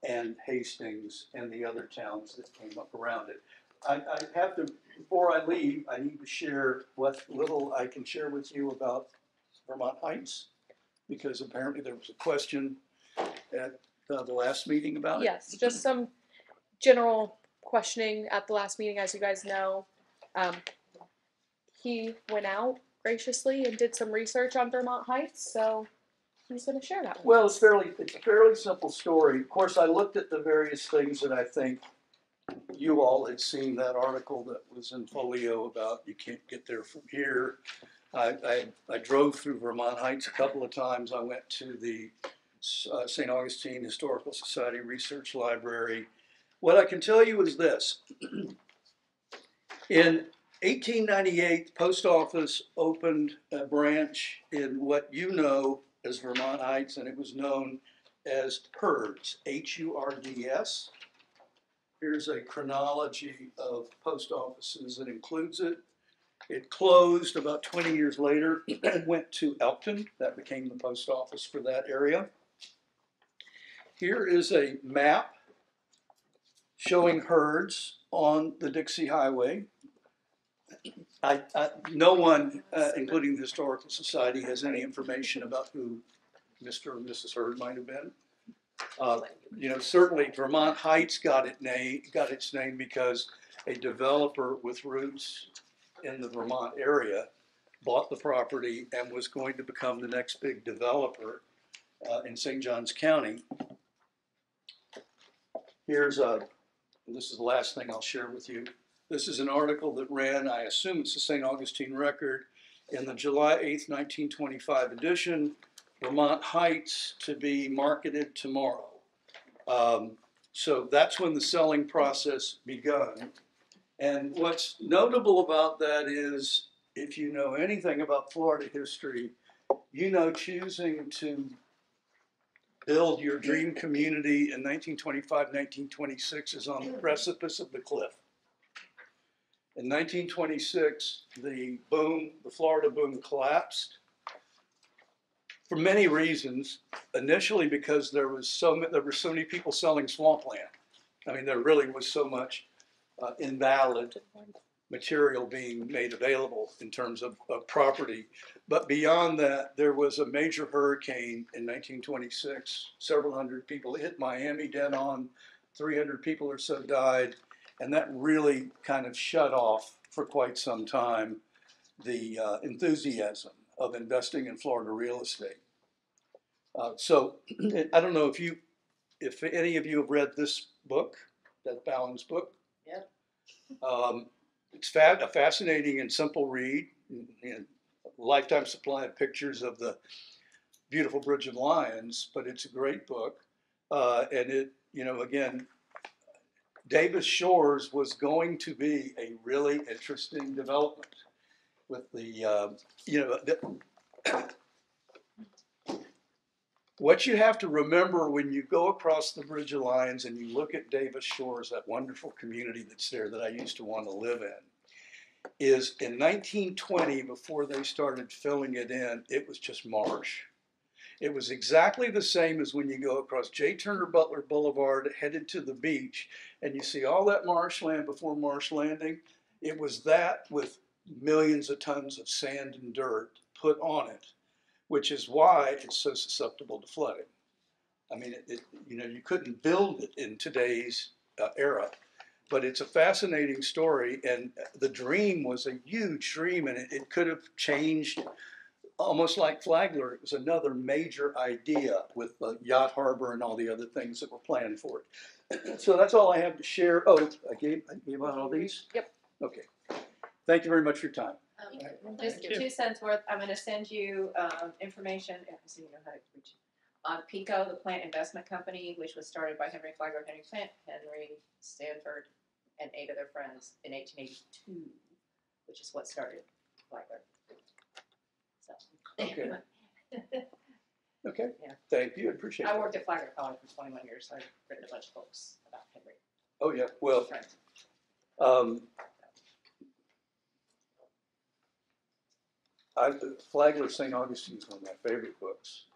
[SPEAKER 11] and Hastings and the other towns that came up around it. I have to, before I leave, I need to share what little I can share with you about Vermont Heights, because apparently there was a question at the last meeting about it.
[SPEAKER 7] Yes, just some general questioning at the last meeting, as you guys know. He went out graciously and did some research on Vermont Heights, so he's going to share that with
[SPEAKER 11] Well,
[SPEAKER 7] us.
[SPEAKER 11] it's a fairly simple story. Of course, I looked at the various things that I think you all had seen, that article that was in Folio about you can't get there from here. I drove through Vermont Heights a couple of times. I went to the St. Augustine Historical Society Research Library. What I can tell you is this. In 1898, the post office opened a branch in what you know as Vermont Heights, and it was known as HURDS, H-U-R-D-S. Here's a chronology of post offices that includes it. It closed about 20 years later and went to Elkton. That became the post office for that area. Here is a map showing HURDS on the Dixie Highway. No one, including the Historical Society, has any information about who Mr. and Mrs. Hurd might have been. Certainly Vermont Heights got its name because a developer with roots in the Vermont area bought the property and was going to become the next big developer in St. Johns County. This is the last thing I'll share with you. This is an article that ran, I assume it's the St. Augustine Record, in the July 8th, 1925 edition, Vermont Heights to be marketed tomorrow. So that's when the selling process begun. And what's notable about that is, if you know anything about Florida history, you know choosing to build your dream community in 1925, 1926 is on the precipice of the cliff. In 1926, the Florida boom collapsed for many reasons. Initially, because there were so many people selling swampland. I mean, there really was so much invalid material being made available in terms of property. But beyond that, there was a major hurricane in 1926. Several hundred people hit Miami dead on. 300 people or so died. And that really kind of shut off for quite some time the enthusiasm of investing in Florida real estate. So I don't know if any of you have read this book, that Ballin's book.
[SPEAKER 8] Yep.
[SPEAKER 11] It's a fascinating and simple read. And a lifetime supply of pictures of the beautiful Bridge of Lions, but it's a great book. And it, again, Davis Shores was going to be a really interesting development with what you have to remember when you go across the Bridge of Lions and you look at Davis Shores, that wonderful community that's there that I used to want to live in, is in 1920, before they started filling it in, it was just marsh. It was exactly the same as when you go across J. Turner Butler Boulevard headed to the beach and you see all that marshland before Marsh Landing. It was that with millions of tons of sand and dirt put on it, which is why it's so susceptible to flooding. I mean, you couldn't build it in today's era, but it's a fascinating story. And the dream was a huge dream, and it could have changed. Almost like Flagler, it was another major idea with Yacht Harbor and all the other things that were planned for it. So that's all I have to share. Oh, I gave out all these?
[SPEAKER 7] Yep.
[SPEAKER 11] Okay. Thank you very much for your time.
[SPEAKER 5] Just 2 cents worth, I'm gonna send you, information, so you know how to reach. On PICO, the Plant Investment Company, which was started by Henry Flagler, Henry Stanford, and 8 of their friends in 1882, which is what started Flagler. So.
[SPEAKER 11] Okay. Okay.
[SPEAKER 5] Yeah.
[SPEAKER 11] Thank you. I appreciate it.
[SPEAKER 5] I worked at Flagler College for 21 years, so I've written a bunch of books about Henry.
[SPEAKER 11] Oh, yeah. Well,
[SPEAKER 5] Friends.
[SPEAKER 11] Flagler St. Augustine is one of my favorite books.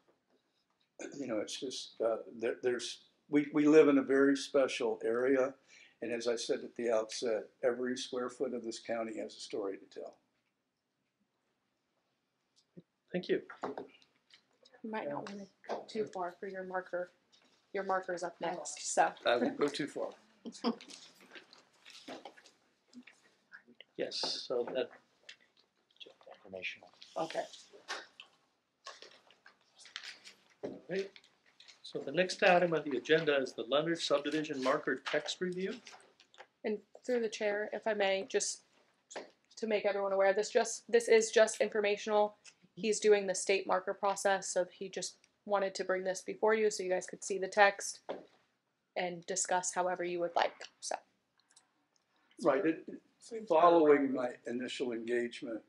[SPEAKER 11] You know, it's just, we live in a very special area. And as I said at the outset, every square foot of this county has a story to tell.
[SPEAKER 1] Thank you.
[SPEAKER 7] You might not want to go too far for your marker. Your marker's up next, so.
[SPEAKER 11] I won't go too far.
[SPEAKER 1] Yes, so that,
[SPEAKER 9] Informational.
[SPEAKER 6] Okay.
[SPEAKER 1] right. So the next item on the agenda is the Leonard subdivision marker text review.
[SPEAKER 7] And through the chair, if I may, just to make everyone aware, this is just informational. He's doing the state marker process, so he just wanted to bring this before you so you guys could see the text and discuss however you would like. So.
[SPEAKER 11] Right. Following my initial engagement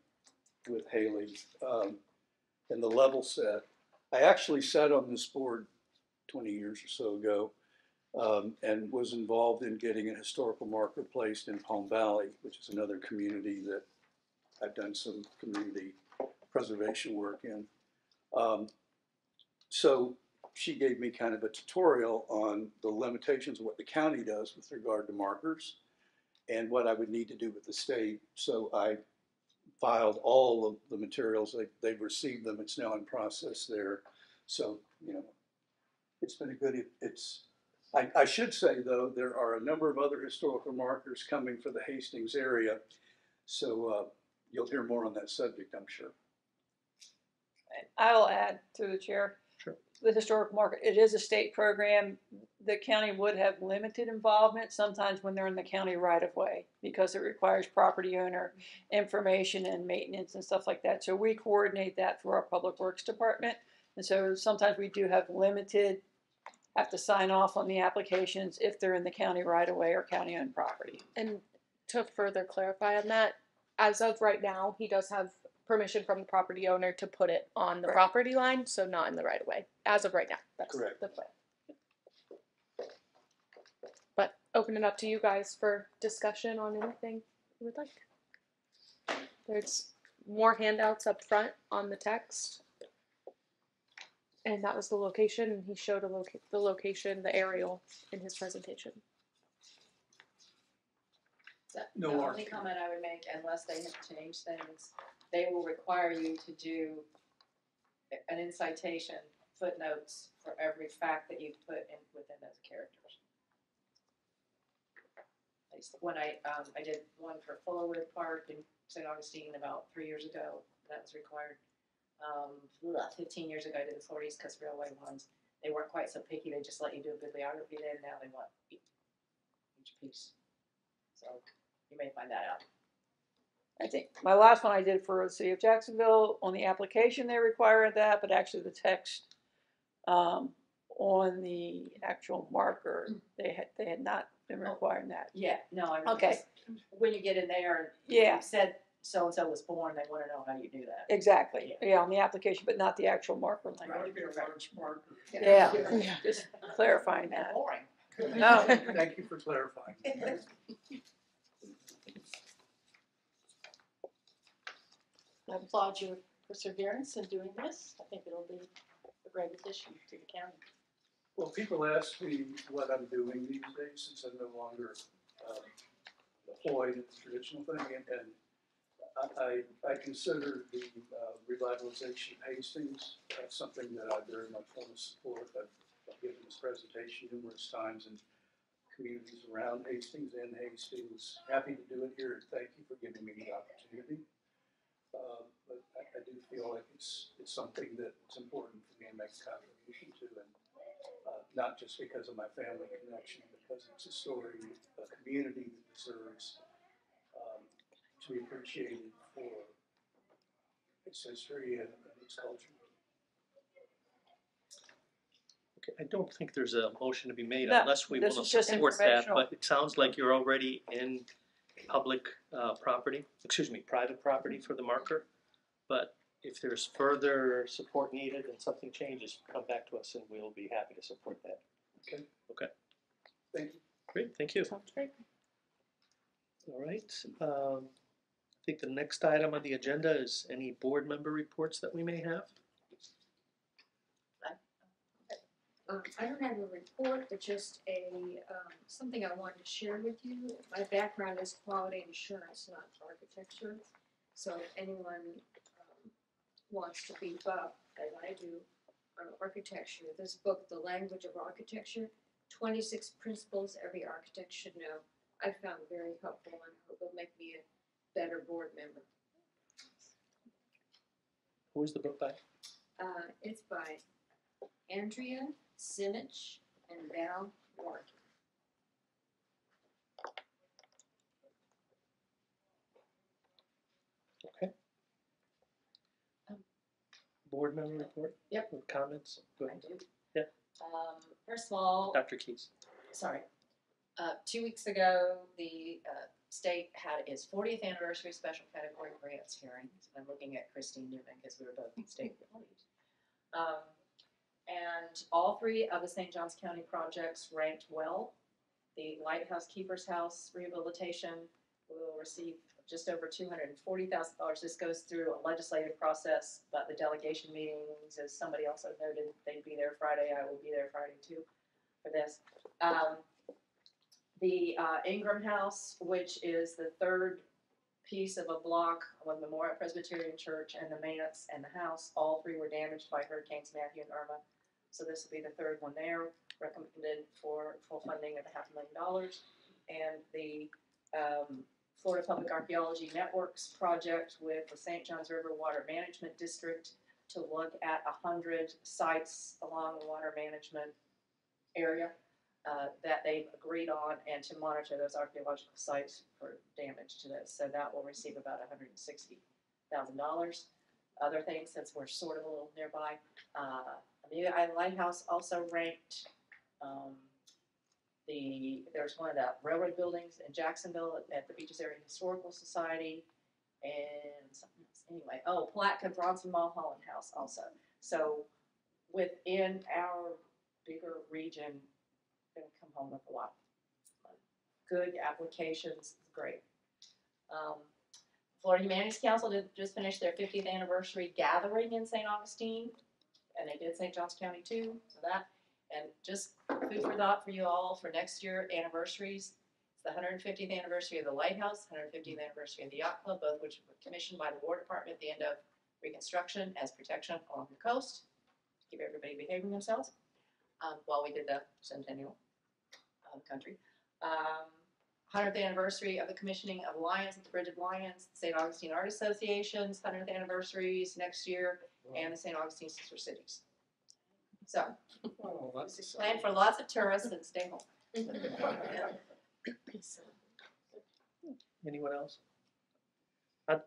[SPEAKER 11] with Haley and the level set, I actually sat on this board 20 years or so ago and was involved in getting a historical marker placed in Palm Valley, which is another community that I've done some community preservation work in. So she gave me kind of a tutorial on the limitations of what the county does with regard to markers and what I would need to do with the state. So I filed all of the materials. They've received them. It's now in process there. So, you know, it's been a good, I should say though, there are a number of other historical markers coming for the Hastings area. So you'll hear more on that subject, I'm sure.
[SPEAKER 6] I will add through the chair.
[SPEAKER 1] Sure.
[SPEAKER 6] The historic marker, it is a state program. The county would have limited involvement sometimes when they're in the county right of way because it requires property owner information and maintenance and stuff like that. So we coordinate that through our public works department. And so sometimes we do have limited, have to sign off on the applications if they're in the county right of way or county owned property.
[SPEAKER 7] And to further clarify on that, as of right now, he does have permission from the property owner to put it on the property line, so not in the right of way. As of right now, that's
[SPEAKER 11] Correct.
[SPEAKER 7] the plan. But open it up to you guys for discussion on anything you would like. There's more handouts up front on the text. And that was the location, and he showed the location, the aerial, in his presentation.
[SPEAKER 5] The only comment I would make, unless they have changed things, they will require you to do an incitation, footnotes for every fact that you put in within those characters. When I did one for Fullerwood Park in St. Augustine about 3 years ago, that was required. 15 years ago, I did the Florida East Coast Railway ones. They weren't quite so picky. They just let you do a bibliography then. Now they want each piece. So you may find that out.
[SPEAKER 6] I think my last one I did for the city of Jacksonville, on the application they require that, but actually the text on the actual marker, they had not been requiring that.
[SPEAKER 5] Yeah, no, I mean,
[SPEAKER 6] Okay.
[SPEAKER 5] When you get in there and
[SPEAKER 6] Yeah.
[SPEAKER 5] you said so-and-so was born, they want to know how you do that.
[SPEAKER 6] Exactly. Yeah, on the application, but not the actual marker
[SPEAKER 4] That
[SPEAKER 6] language.
[SPEAKER 4] would be a large marker.
[SPEAKER 6] Yeah, just clarifying
[SPEAKER 5] That's
[SPEAKER 6] that.
[SPEAKER 5] boring.
[SPEAKER 6] No.
[SPEAKER 11] Thank you for clarifying.
[SPEAKER 8] I applaud your perseverance in doing this. I think it'll be
[SPEAKER 5] great addition to the county.
[SPEAKER 11] Well, people ask me what I'm doing these days since I'm no longer employed in the traditional thing, and I consider the revitalization of Hastings something that I very much want to support. I've given this presentation numerous times in communities around Hastings and Hastings. Happy to do it here, and thank you for giving me the opportunity. But I do feel like it's something that's important for me to make a contribution to, and not just because of my family connection, because it's a story, a community that deserves to be appreciated for its history and its culture.
[SPEAKER 1] Okay, I don't think there's a motion to be made
[SPEAKER 6] No,
[SPEAKER 1] unless we
[SPEAKER 6] this
[SPEAKER 1] want
[SPEAKER 6] is
[SPEAKER 1] to
[SPEAKER 6] just
[SPEAKER 1] support that,
[SPEAKER 6] informational.
[SPEAKER 1] but it sounds like you're already in public property, private property for the marker. But if there's further support needed and something changes, come back to us and we'll be happy to support that.
[SPEAKER 11] Okay.
[SPEAKER 1] Okay.
[SPEAKER 11] Thank you.
[SPEAKER 1] Great, thank you.
[SPEAKER 7] Sounds great.
[SPEAKER 1] All right. I think the next item on the agenda is any board member reports that we may have.
[SPEAKER 12] I don't have a report, but just something I wanted to share with you. My background is quality assurance, not architecture. So if anyone wants to beef up, as I do, on architecture, this book, The Language of Architecture, 26 principles every architect should know, I found very helpful and hope it'll make me a better board member.
[SPEAKER 1] Who is the book by?
[SPEAKER 12] It's by Andrea Sinich and Val Ward.
[SPEAKER 1] Okay. Board member report?
[SPEAKER 5] Yep.
[SPEAKER 1] With comments? Go
[SPEAKER 5] I
[SPEAKER 1] ahead.
[SPEAKER 5] do.
[SPEAKER 1] Yeah.
[SPEAKER 5] First of all,
[SPEAKER 1] Dr. Keys.
[SPEAKER 5] sorry. 2 weeks ago, the state had its 40th anniversary special category grants hearings. I'm looking at Christine Newman because we were both state employees. And all 3 of the St. Johns County projects ranked well. The Lighthouse Keeper's House rehabilitation will receive just over $240,000. This goes through a legislative process, but the delegation meetings, as somebody also noted, they'd be there Friday. I will be there Friday too for this. The Ingram House, which is the 3rd piece of a block on Memorial Presbyterian Church, and the manse and the house, all 3 were damaged by Hurricanes Matthew and Irma. So this will be the 3rd one there, recommended for full funding of $500,000. And the Florida Public Archaeology Networks project with the St. Johns River Water Management District to look at 100 sites along the water management area that they've agreed on, and to monitor those archaeological sites for damage to those. So that will receive about $160,000. Other things, since we're sort of a little nearby, the Lighthouse also ranked there's one of the railroad buildings in Jacksonville at the Beaches Area Historical Society, and something else. Anyway, Palatka Bronson Mulholland House also. So within our bigger region, going to come home with a lot of good applications. Great. Florida Humanities Council just finished their 50th anniversary gathering in St. Augustine, and they did St. Johns County too. So that, and just food for thought for you all for next year anniversaries. It's the 150th anniversary of the Lighthouse, 150th anniversary of the Yacht Club, both which were commissioned by the War Department at the end of Reconstruction as protection along the coast, keep everybody behaving themselves while we did the centennial country. 100th anniversary of the commissioning of Lions at the Bridge of Lions, St. Augustine Art Association's 100th anniversaries next year, and the St. Augustine Sister Cities. So, plan for lots of tourists and stay home.
[SPEAKER 1] Anyone else?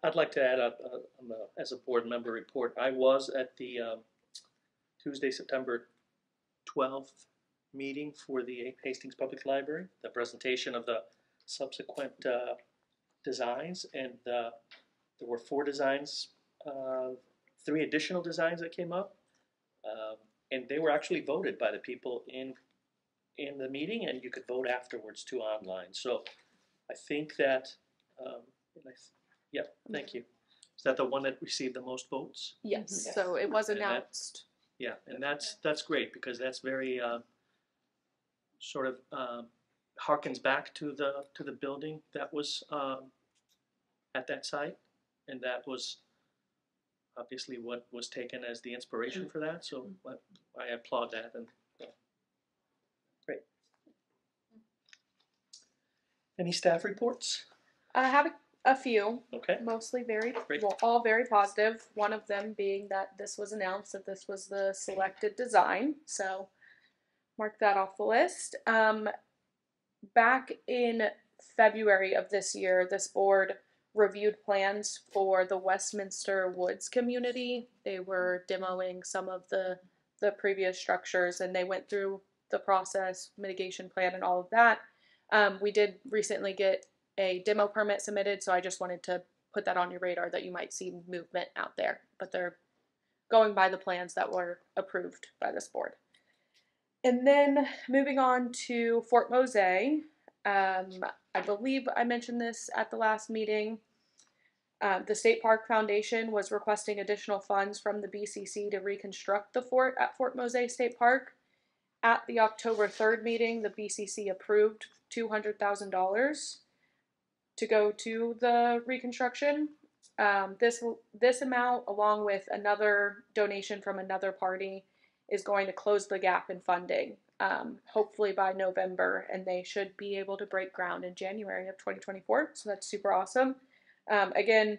[SPEAKER 1] I'd like to add as a board member report. I was at the Tuesday, September 12th meeting for the Hastings Public Library, the presentation of the subsequent designs, and there were 4 designs, 3 additional designs that came up, and they were actually voted by the people in the meeting, and you could vote afterwards too online. So I think that, thank you. Is that the one that received the most votes?
[SPEAKER 7] Yes.
[SPEAKER 6] Mhm.
[SPEAKER 7] So it was
[SPEAKER 1] And that-
[SPEAKER 7] announced
[SPEAKER 1] Yeah, and that's great because that's very sort of harkens back to the building that was at that site, and that was obviously what was taken as the inspiration for that. So I applaud that, and yeah. Great. Any staff reports?
[SPEAKER 7] I have a few.
[SPEAKER 1] Okay.
[SPEAKER 7] Mostly very,
[SPEAKER 1] Great.
[SPEAKER 7] well, all very positive. One of them being that this was announced that this was the selected design. So mark that off the list. Back in February of this year, this board reviewed plans for the Westminster Woods community. They were demoing some of the previous structures, and they went through the process, mitigation plan, and all of that. We did recently get a demo permit submitted, so I just wanted to put that on your radar that you might see movement out there. But they're going by the plans that were approved by this board. And then moving on to Fort Mose, I believe I mentioned this at the last meeting. The State Park Foundation was requesting additional funds from the BCC to reconstruct the fort at Fort Mose State Park. At the October 3rd meeting, the BCC approved $200,000 to go to the reconstruction. This amount, along with another donation from another party, is going to close the gap in funding, hopefully by November, and they should be able to break ground in January of 2024, so that's super awesome. Again,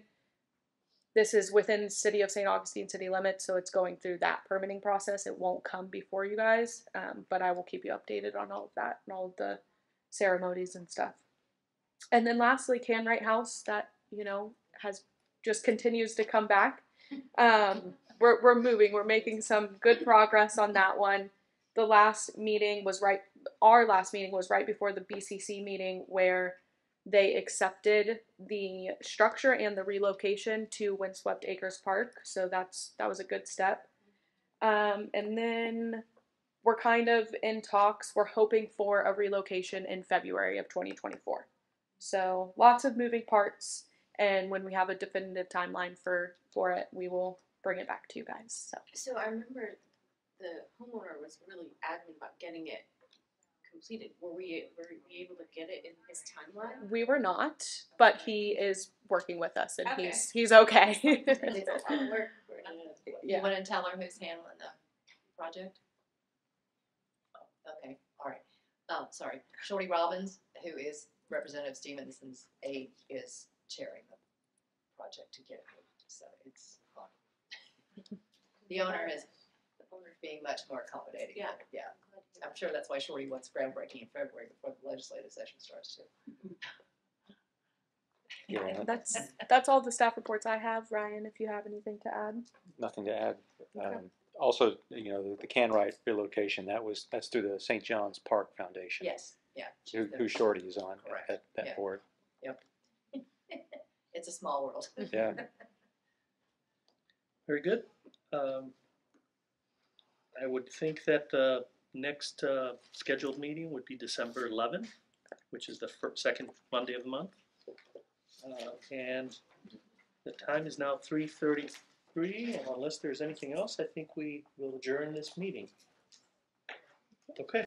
[SPEAKER 7] this is within City of St. Augustine city limits, so it's going through that permitting process. It won't come before you guys, but I will keep you updated on all of that and all of the ceremonies and stuff. And then lastly, Can Wright House, that, you know, has just continues to come back. We're moving. We're making some good progress on that one. Our last meeting was right before the BCC meeting, where they accepted the structure and the relocation to Windswept Acres Park. So that was a good step. And then we're kind of in talks. We're hoping for a relocation in February of 2024. So lots of moving parts. And when we have a definitive timeline for it, we will bring it back to you guys.
[SPEAKER 13] So I remember the homeowner was really adamant about getting it completed. Were we able to get it in his timeline?
[SPEAKER 7] We were not, but he is working with us, and
[SPEAKER 13] Okay.
[SPEAKER 7] he's okay.
[SPEAKER 13] It's a lot of work.
[SPEAKER 5] You want to tell her who's handling the project? Oh, okay, all right. Sorry, Shorty Robbins, who is Representative Stevenson's aide, is chairing the project to get it moved. So it's fun. The owner's being much more accommodating.
[SPEAKER 13] Yeah.
[SPEAKER 5] Yeah. I'm sure that's why Shorty wants groundbreaking in February before the legislative session starts too.
[SPEAKER 9] Yeah,
[SPEAKER 7] That's all the staff reports I have. Ryan, if you have anything to add.
[SPEAKER 9] nothing to add.
[SPEAKER 7] Okay.
[SPEAKER 9] Also, you know, the Can Wright relocation, that's through the St. John's Park Foundation.
[SPEAKER 5] Yes, yeah.
[SPEAKER 9] Who Shorty is on
[SPEAKER 5] Correct.
[SPEAKER 9] that
[SPEAKER 5] Yeah.
[SPEAKER 9] board.
[SPEAKER 5] Yep. It's a small world.
[SPEAKER 9] Yeah.
[SPEAKER 1] Very good. I would think that the next scheduled meeting would be December 11th, which is the second Monday of the month. And the time is now 3:33, and unless there's anything else, I think we will adjourn this meeting. Okay.